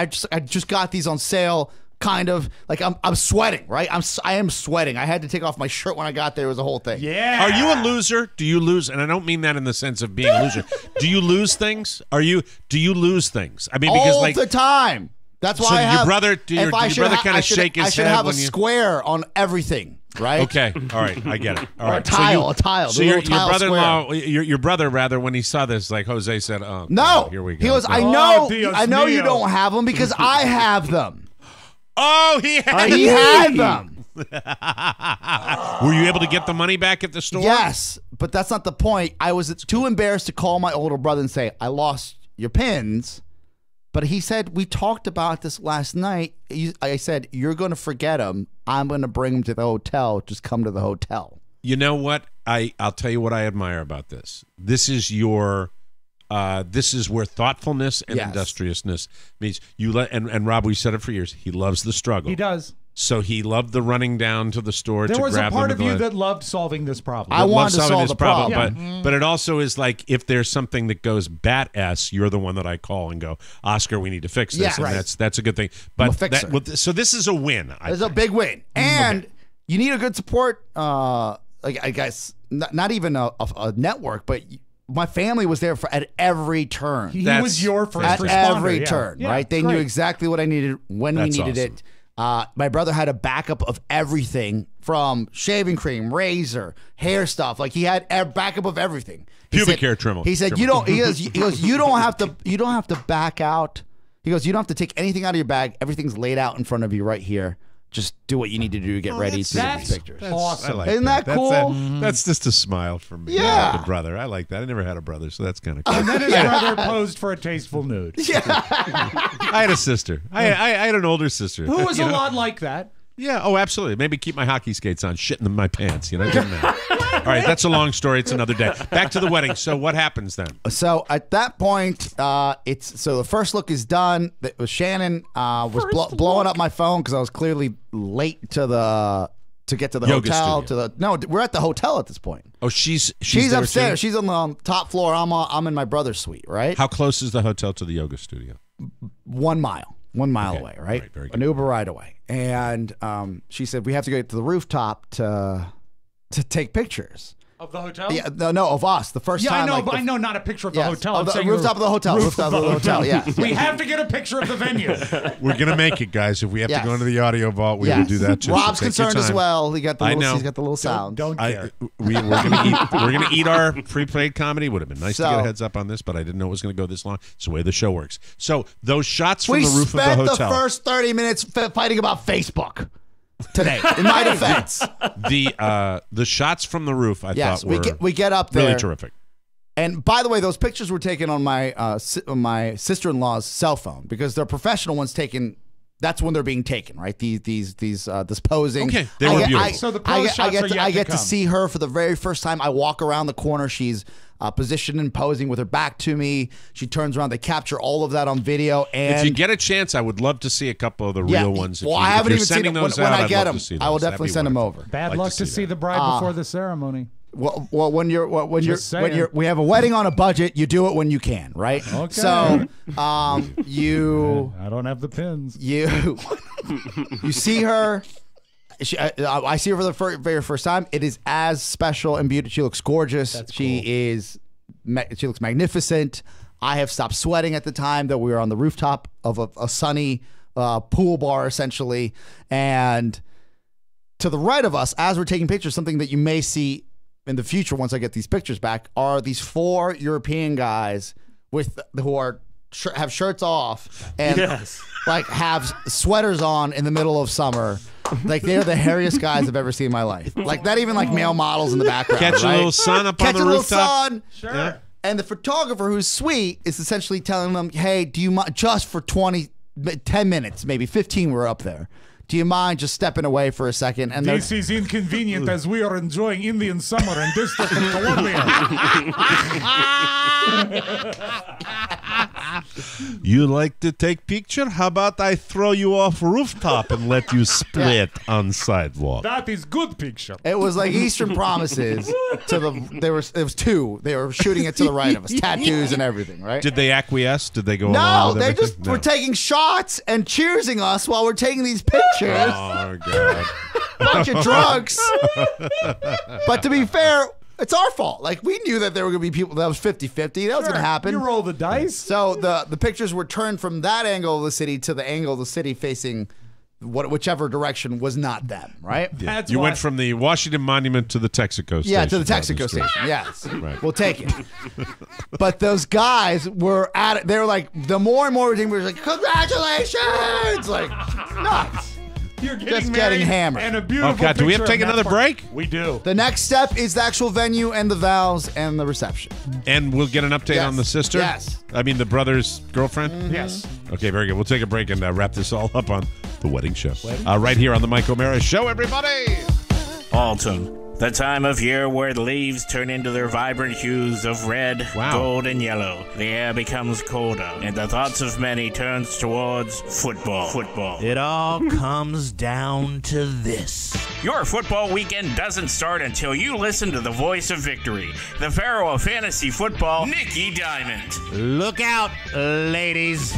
just got these on sale. Kind of like I'm sweating, right? I am sweating. I had to take off my shirt when I got there. It was a whole thing. Yeah. Are you a loser? Do you lose? And I don't mean that in the sense of being a loser. Do you lose things? Do you lose things? I mean, because all like the time. That's why so I have. Your brother kind of shake his head. I should have a when you... square on everything, right? Okay, all right, I get it. All right, a tile. So your brother-in-law, your brother rather, when he saw this, like Jose said, "Oh no, here we go." He goes, "I know you don't have them because I have them." Oh, he had them. Were you able to get the money back at the store? Yes, but that's not the point. I was too embarrassed to call my older brother and say, "I lost your pins." But he said, "We talked about this last night." I said, "You're going to forget them. I'm going to bring them to the hotel. Just come to the hotel." You know what? I'll tell you what I admire about this. This is where thoughtfulness and industriousness means you let. And Rob, we said it for years. He loves the struggle. He does. So he loved the running down to the store to grab them. There was a part of you that loved solving this problem. I wanted to solve the problem. But it also is like if there's something that goes bat-ass, you're the one that I call and go, "Oscar, we need to fix this." Yeah, and that's a good thing. But so this is a win. It's a big win. And you need a good support, I guess, not even a network, but my family was there at every turn. He was your first responder. At every turn, right? They knew exactly what I needed when we needed it. My brother had a backup of everything from shaving cream, razor, hair stuff. Like he had a backup of everything. Pubic hair trimmer. He said, "You don't." He goes, "You don't have to. You don't have to back out." He goes, "You don't have to take anything out of your bag. Everything's laid out in front of you right here. Just do what you need to do to get ready to get these pictures." Awesome. Like Isn't that cool? That's just a smile from me. Yeah. Like a brother. I like that. I never had a brother, so that's kind of cool. And then his brother posed for a tasteful nude. Yeah. I had a sister. I had an older sister. Who was a lot like that. Yeah, oh, absolutely. Maybe keep my hockey skates on, shitting in my pants. You know, doesn't matter. All right, that's a long story. It's another day. Back to the wedding. So what happens then? So at that point, the first look is done. Shannon was blowing up my phone because I was clearly late to the to get to the Yoga hotel. studio. No, we're at the hotel at this point. Oh, she's upstairs. Too? She's on the top floor. I'm in my brother's suite. Right. How close is the hotel to the yoga studio? 1 mile. 1 mile away. Right. Very good. An Uber ride away. And she said we have to go to the rooftop to take pictures. Of the hotel? Yeah, no, of us. The first time. Yeah, I know, like but I know not a picture of the hotel. Of the rooftop of the hotel. Rooftop of the hotel. Yeah. We have to get a picture of the venue. We're gonna make it, guys. If we have Yes. to go into the audio vault, we will do that too. Rob's So take your concerned as time. well. He's got the I little sound. Don't care. We're gonna eat our pre-played comedy. Would have been nice to get a heads up on this, but I didn't know it was gonna go this long. It's the way the show works. So those shots from the roof of the hotel. We spent the first 30 minutes fighting about Facebook today. In my defense, the shots from the roof, I thought were we get up there, really terrific. And by the way, those pictures were taken on my sister-in-law's cell phone because they're professional ones taken. That's when they're being taken, right? This posing. Okay, they were beautiful. So the pose shots are yet I get to to come. see her for the very first time. I walk around the corner. She's positioned and posing with her back to me. She turns around. They capture all of that on video. And if you get a chance, I would love to see a couple of the real ones. Well, I haven't even seen them. When I get them, I will That'd definitely be send them wonderful. over. Bad luck to see the bride before the ceremony. Well, when saying. we have a wedding on a budget, you do it when you can, right? Okay. So, I don't have the pins. You see her. I see her for the very first time. It is as special and beautiful. She looks gorgeous. She looks magnificent. I have stopped sweating at the time that we were on the rooftop of a sunny pool bar, essentially. And to the right of us, as we're taking pictures, something that you may see in the future once I get these pictures back are these 4 European guys who have shirts off and like have sweaters on in the middle of summer. Like they're the hairiest guys I've ever seen in my life. Like not even like male models in the background. Catch right? a little sun up on the rooftop. Catch a little sun. Sure. Yeah. And the photographer, who's sweet, is essentially telling them, "Hey, do you mind just for 10 minutes, maybe 15? We're up there. Do you mind just stepping away for a second?" And this is inconvenient as we are enjoying Indian summer in District of Columbia. You like to take picture? How about I throw you off rooftop and let you split on sidewalk? That is good picture. It was like Eastern Promises to the. It was 2. They were shooting it to the right of us, tattoos and everything, right? Did they acquiesce? Did they go No, along with they everything? just were taking shots and cheersing us while we're taking these pictures. Oh God! Bunch of drunks. But to be fair, it's our fault. Like we knew that there were going to be people that was 50-50. That was going to happen. You roll the dice. So the pictures were turned from that angle of the city to the angle of the city facing whichever direction was not them, right? Yeah. You went from the Washington Monument to the Texaco station. Yeah, to the Texaco station. Yes. Right. We'll take it. But those guys were at it. They were like, the more and more we were like, congratulations! Like, nuts. You're just getting hammered. And a beautiful God, do we have to take picture of another that break? We do. The next step is the actual venue and the vows and the reception. And we'll get an update on the sister? Yes. I mean, the brother's girlfriend? Yes. Okay, very good. We'll take a break and wrap this all up on The Wedding Show. Right here on the Mike O'Mara Show, everybody. Autumn, the time of year where the leaves turn into their vibrant hues of red, gold, and yellow. The air becomes colder, and the thoughts of many turns towards football. It all comes down to this. Your football weekend doesn't start until you listen to the voice of victory, the pharaoh of fantasy football, Nicky Diamond. Look out, ladies.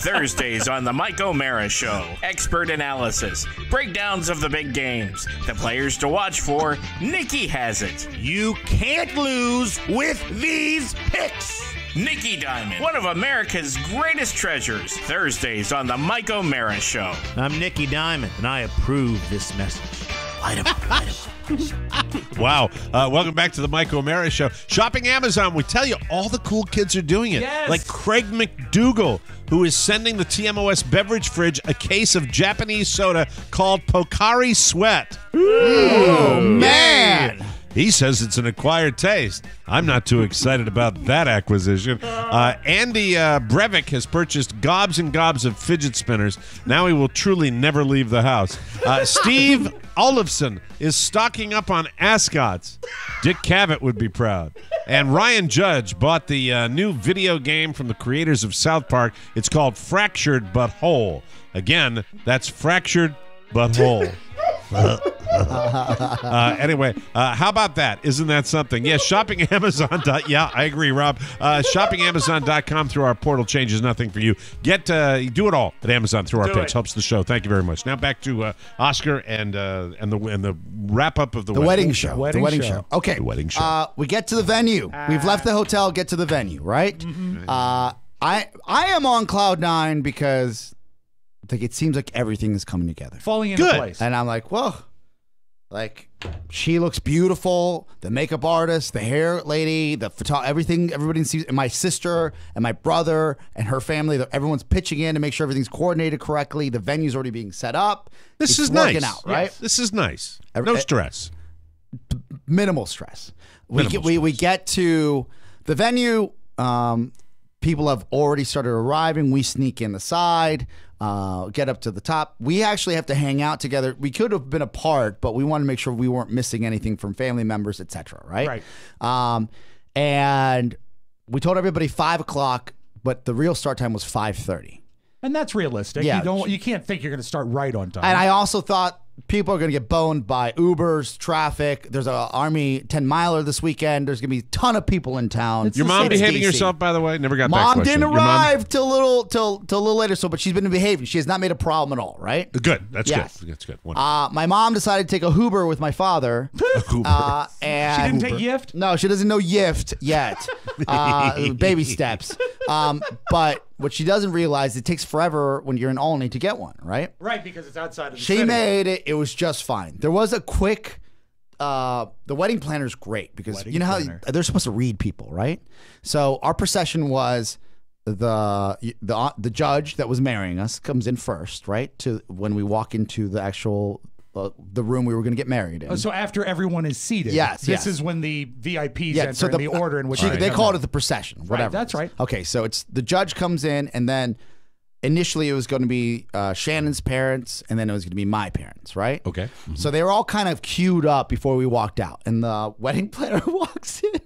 Thursdays on the Mike O'Mara Show. Expert analysis, breakdowns of the big games, the players to watch for. Nicky has it. You can't lose with these picks. Nicky Diamond, one of America's greatest treasures. Thursdays on the Mike O'Mara Show. I'm Nicky Diamond, and I approve this message. Light 'em up, light 'em up. Wow. Welcome back to the Mike O'Mara Show. Shopping Amazon, we tell you, all the cool kids are doing it. Yes. Like Craig McDougal, who is sending the TMOS beverage fridge a case of Japanese soda called Pocari Sweat. Oh, man. He says it's an acquired taste. I'm not too excited about that acquisition. Andy Breivik has purchased gobs and gobs of fidget spinners. Now he will truly never leave the house. Steve Olafson is stocking up on ascots. Dick Cavett would be proud. And Ryan Judge bought the new video game from the creators of South Park. It's called Fractured But Whole. Again, that's Fractured But Whole. Anyway, how about that? Isn't that something? Yeah, shopping Amazon. Yeah, I agree, Rob. Shoppingamazon.com through our portal changes nothing for you. Do it all at Amazon through our page. Helps the show. Thank you very much. Now back to Oscar and the wrap up of the wedding show. The wedding show. Okay. The wedding show. We get to the venue. We've left the hotel. Get to the venue. Right. I am on cloud 9 because it seems like everything is coming together, falling into place, and I'm like, whoa. Like, she looks beautiful. The makeup artist, the hair lady, the everything. Everybody sees. And my sister and my brother and her family. Everyone's pitching in to make sure everything's coordinated correctly. The venue's already being set up. This is working nice. out, right? Yes. This is nice. No stress. Minimal stress. We get to the venue. People have already started arriving. We sneak in the side. Get up to the top. We actually have to hang out together. We could have been apart, but we wanted to make sure we weren't missing anything from family members, etc. Right? And we told everybody 5 o'clock, but the real start time was 5:30. And that's realistic. Yeah. You can't think you're going to start right on time. And I also thought people are going to get boned by Ubers, traffic. There's an Army 10-miler this weekend. There's going to be a ton of people in town. Your mom behaving herself, by the way? Never got that Mom question. didn't arrive till a little later, but she's been behaving. She has not made a problem at all, right? Good. That's good. That's good. Wonderful. My mom decided to take a Uber with my father. And she didn't take Yift? No, she doesn't know Yift yet. Baby steps. But what she doesn't realize, it takes forever when you're in Olney to get one, right? Right, because it's outside of the city. city. She made it. It was just fine. There was a quick... the wedding planner's great because you know how they're supposed to read people, right? So our procession was the judge that was marrying us comes in first, right? To when we walk into the actual... the room we were going to get married in. Oh, so after everyone is seated, this is when the VIPs enter in the order in which they called it the procession, whatever. Right, that's right. Okay, so it's the judge comes in, and then initially it was going to be Shannon's parents, and then it was going to be my parents, right? Okay. Mm-hmm. So they were all kind of queued up before we walked out, and the wedding planner walks in,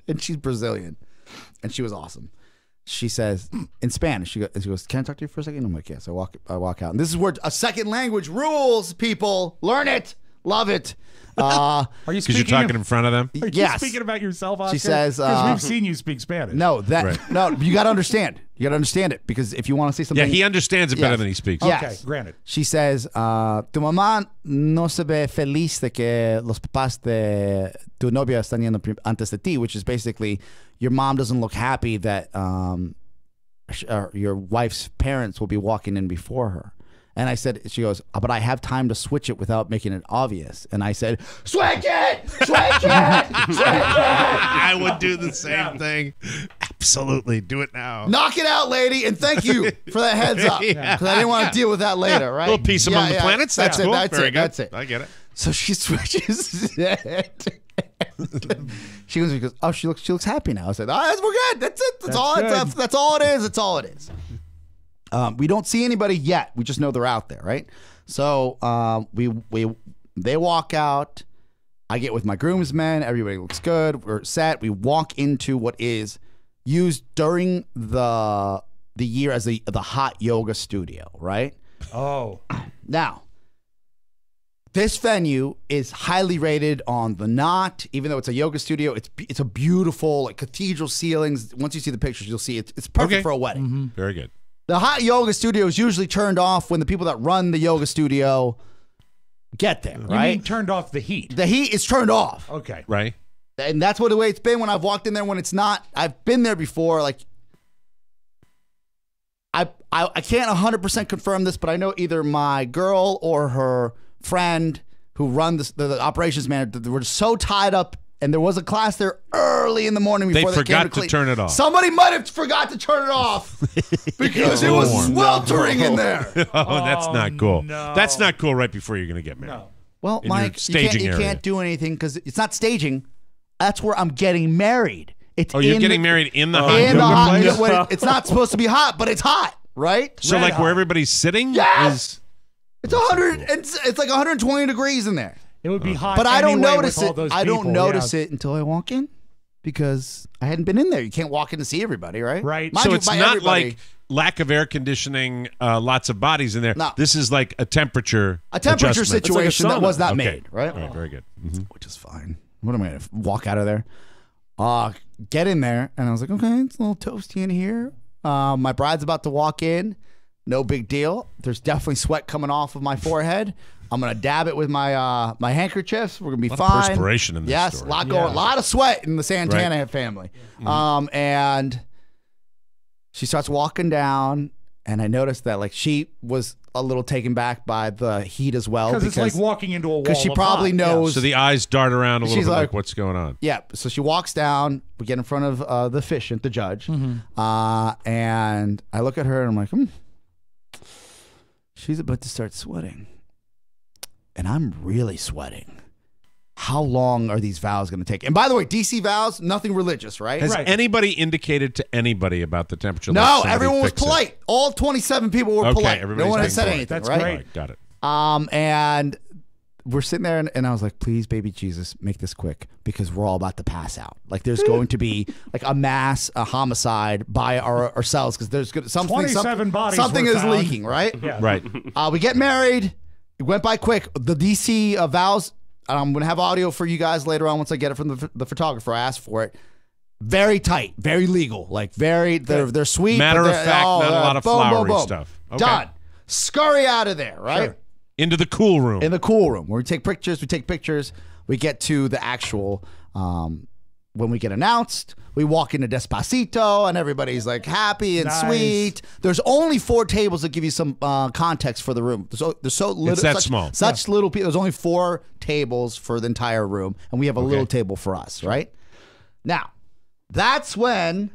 and she's Brazilian, and she was awesome. She says in Spanish, she goes, "Can I talk to you for a second?" I'm like, "Yes." I walk out, and this is where a second language rules. People learn it, love it. Are you because you're talking in front of them? Are you speaking about yourself, Oscar? She says, because we've seen you speak Spanish. No, no, you got to understand. You got to understand it because if you want to say something, he understands it better than he speaks. Yes. Okay, granted. She says, "Tu mamá no se ve feliz de que los papás de tu novia están yendo antes de ti," which is basically your mom doesn't look happy that your wife's parents will be walking in before her. And I said, she goes, "But I have time to switch it without making it obvious." And I said, "Switch it! Switch it! Switch it!" I would do the same thing. Absolutely. Do it now. Knock it out, lady. And thank you for that heads up. Because I didn't want to deal with that later, right? A little peace among the planets. That's it. cool. That's Very it. good. That's it. I get it. So she switches it. She goes, "Oh, she looks happy now." I said, "Oh, we're good. That's it. That's all it is. That's all it is." We don't see anybody yet. We just know they're out there, right? So they walk out. I get with my groomsmen. Everybody looks good. We're set. We walk into what is used during the year as the hot yoga studio, right? Oh, now. This venue is highly rated on the Knot, even though it's a yoga studio. It's a beautiful cathedral ceilings. Once you see the pictures, you'll see it's perfect for a wedding. Mm-hmm. Very good. The hot yoga studio is usually turned off when the people that run the yoga studio get there, right? You mean turned off the heat? The heat is turned off. Okay. Right. And that's the way it's been when I've walked in there when it's not. I've been there before. I can't 100% confirm this, but I know either my girl or her friend who run the operations manager, they were so tied up, and there was a class there early in the morning before they forgot came to to turn it off. Somebody might have forgot to turn it off because it was sweltering in there. That's not cool. No. That's not cool right before you're going to get married. No. Well, In Mike, your you staging area. can't do anything because it's not staging. That's where I'm getting married. It's You're in getting the- married in the hot in the yoga hot place? when it's not supposed to be hot, but it's hot, right? So Red hot. where everybody's sitting Yes! is... It's 100. It's like 120 degrees in there. It would be hot, But I don't anyway notice with all it. those I don't people, notice yeah. it until I walk in because I hadn't been in there. You can't walk in to see everybody, right? Right. Mind So you, it's by not everybody- like lack of air conditioning, lots of bodies in there. No. This is like a temperature situation adjustment. that was not Okay. made, right? All right, very good. Which is fine. What am I going to walk out of there? Get in there, and I was like, okay, it's a little toasty in here. My bride's about to walk in. No big deal. There's definitely sweat coming off of my forehead. I'm gonna dab it with my my handkerchiefs. We're gonna be A lot fine. of perspiration in this yes, story. a lot going, a lot of sweat in the Santana Right. family. And she starts walking down, and I noticed that like she was a little taken back by the heat as well Because it's like walking into a wall. because she of probably hot. knows. So the eyes dart around a little She's bit, like, what's going on? Yeah. So she walks down. We get in front of the officiant, the judge, and I look at her and I'm like, she's about to start sweating, and I'm really sweating. How long are these vows going to take? And by the way, DC vows, nothing religious, right? Has anybody indicated to anybody about the temperature? No, Let somebody everyone was fix it. polite. All 27 people were Okay, polite. No everybody's one had being said polite. anything, That's right? great. All right, got it. And we're sitting there, and I was like, please, baby Jesus, make this quick because we're all about to pass out. Like, there's going to be like a homicide by ourselves because there's something. 27 bodies Something were is found. leaking, right? Yeah. Right. We get married. It went by quick. The DC vows. I'm gonna have audio for you guys later on once I get it from the photographer. I asked for it. Very tight, very legal, like very. They're sweet. Matter but of they're- fact, not a lot of boom, boom, flowery boom. stuff. Okay. Done. Scurry out of there, right? Sure. Into the cool room. In the cool room where we take pictures. We get to the actual when we get announced. We walk into Despacito and everybody's like happy and Nice. sweet. There's only 4 tables that give you some context for the room. There's so little. It's that small. Such little people. There's only 4 tables for the entire room, and we have a little table for us. Right now, that's when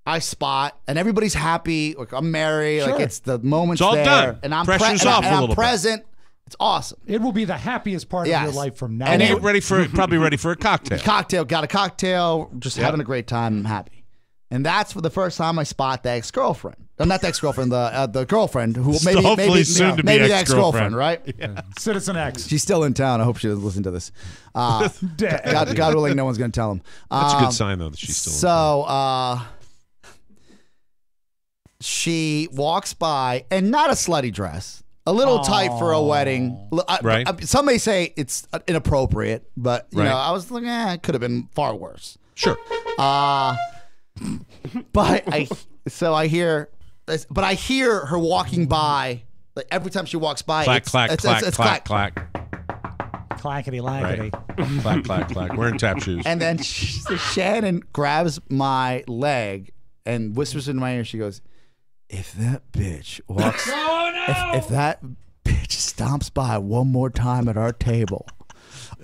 I spot, and everybody's happy. Like I'm married. Sure. Like it's the moment's It's all there, done. and I'm Pressure's off a and I'm little bit. present. It's awesome. It will be the happiest part of Yes. your life from now And on. You're probably ready for a cocktail. Got a cocktail, just having a great time. I'm happy. And that's for the first time I spot the ex-girlfriend. Not the ex-girlfriend, the girlfriend who Still hopefully soon to be maybe the ex-girlfriend. ex-girlfriend, right? Citizen X. She's still in town. I hope she doesn't listen to this. God willing, no one's going to tell him. That's a good sign, though, that she's still in town. She walks by, and not a slutty dress. A little tight for a wedding. Right. Some may say it's inappropriate, but you Right. know, I was like, it could have been far worse. Sure. But I hear her walking by. Like every time she walks by, Clack, it's clack, it's clack, clack. Clackety lackety. Right. Clack, clack, clack. Wearing tap shoes. And then Shannon grabs my leg and whispers in my ear. She goes, "If that bitch walks, if that bitch stomps by one more time at our table,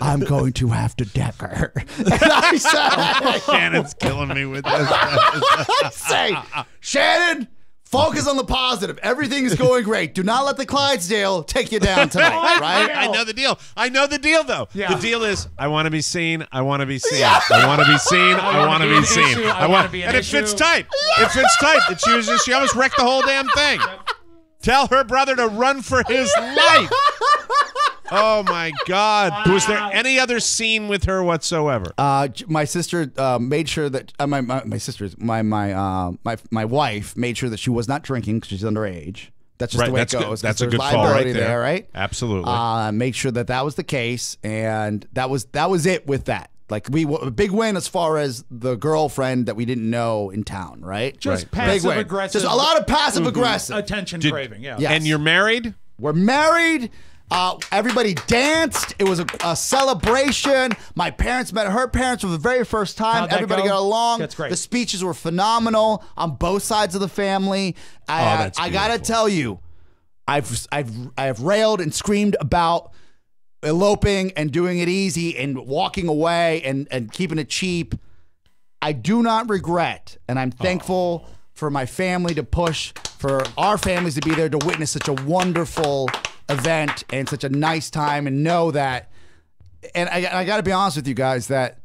I'm going to have to deck her." And I say, Shannon's killing me with this. I say, Shannon, focus on the positive. Everything is going great. Do not let the Clydesdale take you down tonight, right? I know the deal. I know the deal, though. Yeah. The deal is I want to be seen. I want to be seen. I want to be seen. I want to be seen. I want to be an And it issue. fits tight. It fits tight. That she almost wrecked the whole damn thing. Tell her brother to run for his life. Oh my God! Was there any other scene with her whatsoever? My sister made sure that my wife made sure that she was not drinking because she's underage. That's just Right, the way that's it good. goes. That's There's a good call liability right there. right? Absolutely. Make sure that was the case, and that was it with that. Like a big win as far as the girlfriend that we didn't know in town, right? Just Big win. passive aggressive. Just a lot of passive aggressive Attention craving, yeah. Yes. And you're married? We're married. Everybody danced. It was a celebration. My parents met her parents for the very first time. How'd that Everybody go? got along. That's great. The speeches were phenomenal on both sides of the family. That's I gotta beautiful. tell you, I have railed and screamed about eloping and doing it easy and walking away and keeping it cheap. I do not regret, and I'm thankful for my family to push, for our families to be there to witness such a wonderful event and such a nice time, and know that. And I got to be honest with you guys that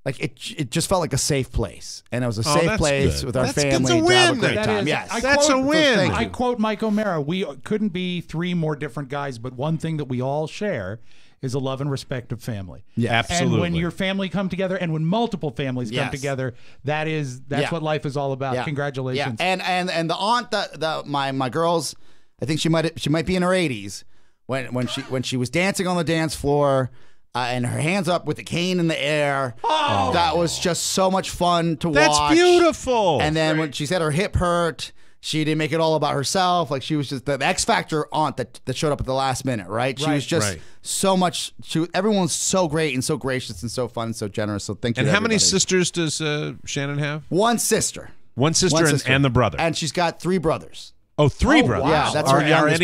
like it just felt like a safe place, and it was a safe that's place good. with our That's good. family It's a to have a win. great That time. is- Yes, That's a win. Thank I you. quote Mike O'Mara, we couldn't be 3 more different guys, but one thing that we all share is a love and respect of family. Yeah, absolutely. And when your family come together, and when multiple families come Yes. together, that's Yeah. what life is all about. Yeah. Congratulations. Yeah. And the aunt that my girls, I think she might be in her 80s when she was dancing on the dance floor. And her hands up with the cane in the air. Oh. That was just so much fun to watch. That's beautiful. And then when she said her hip hurt, she didn't make it all about herself. Like she was just the X Factor aunt that showed up at the last minute, right? She was just so much. Everyone's so great and so gracious and so fun and so generous. So thank you. And to how many everybody. sisters does Shannon have? One sister. One sister, and the brother. And she's got 3 brothers. Oh, 3 brothers. Yeah, that's are her youngest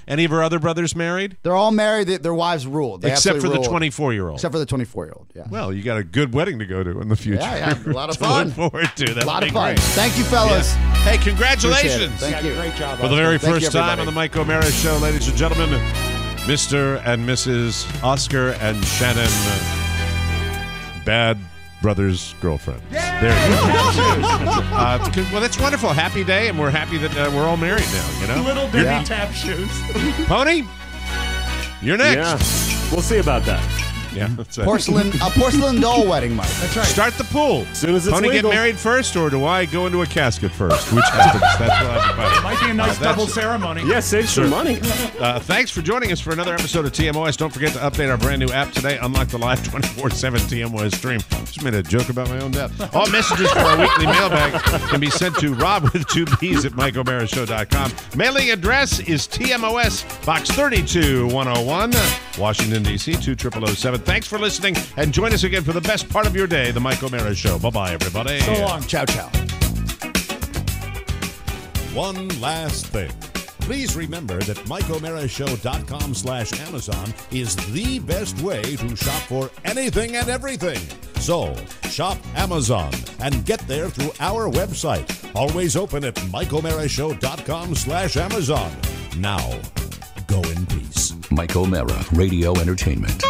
any of her other brothers married? They're all married. Their wives ruled. They Except for the absolutely ruled. 24-year-old. Except for the 24-year-old. Yeah. Well, you got a good wedding to go to in the future. Yeah, a lot of to fun. look forward to. That'll A lot be of fun. great. Thank you, fellas. Yeah. Hey, congratulations. Thank you. Great job. For the very Thank you, first time everybody. on the Mike O'Mara Show, ladies and gentlemen, Mr. and Mrs. Oscar and Shannon, Bad Brother's girlfriend. There you go. Well, that's wonderful. Happy day, and we're happy that we're all married now, you know? Little bitty tap shoes. Pony, you're next. Yeah, we'll see about that. Yeah, that's right. A porcelain doll wedding, Mike. That's right. Start the pool. As soon as it's Pony legal. get married first, or do I go into a casket first? Which happens? That's what I have to find. Might be a nice double ceremony. Yeah, save some money. Thanks for joining us for another episode of TMOS. Don't forget to update our brand new app today. Unlock the live 24/7 TMOS stream. Just made a joke about my own death. All messages for our weekly mailbag can be sent to Rob with 2 B's at MikeO'MaraShow.com. Mailing address is TMOS, Box 32101, Washington, D.C. 20007. Thanks for listening, and join us again for the best part of your day, The Mike O'Mara Show. Bye-bye, everybody. So long. Ciao, ciao. One last thing. Please remember that MikeO'MaraShow.com/Amazon is the best way to shop for anything and everything. So, shop Amazon and get there through our website. Always open at MikeO'MaraShow.com/Amazon. Now, go in peace. Mike O'Mara Radio Entertainment.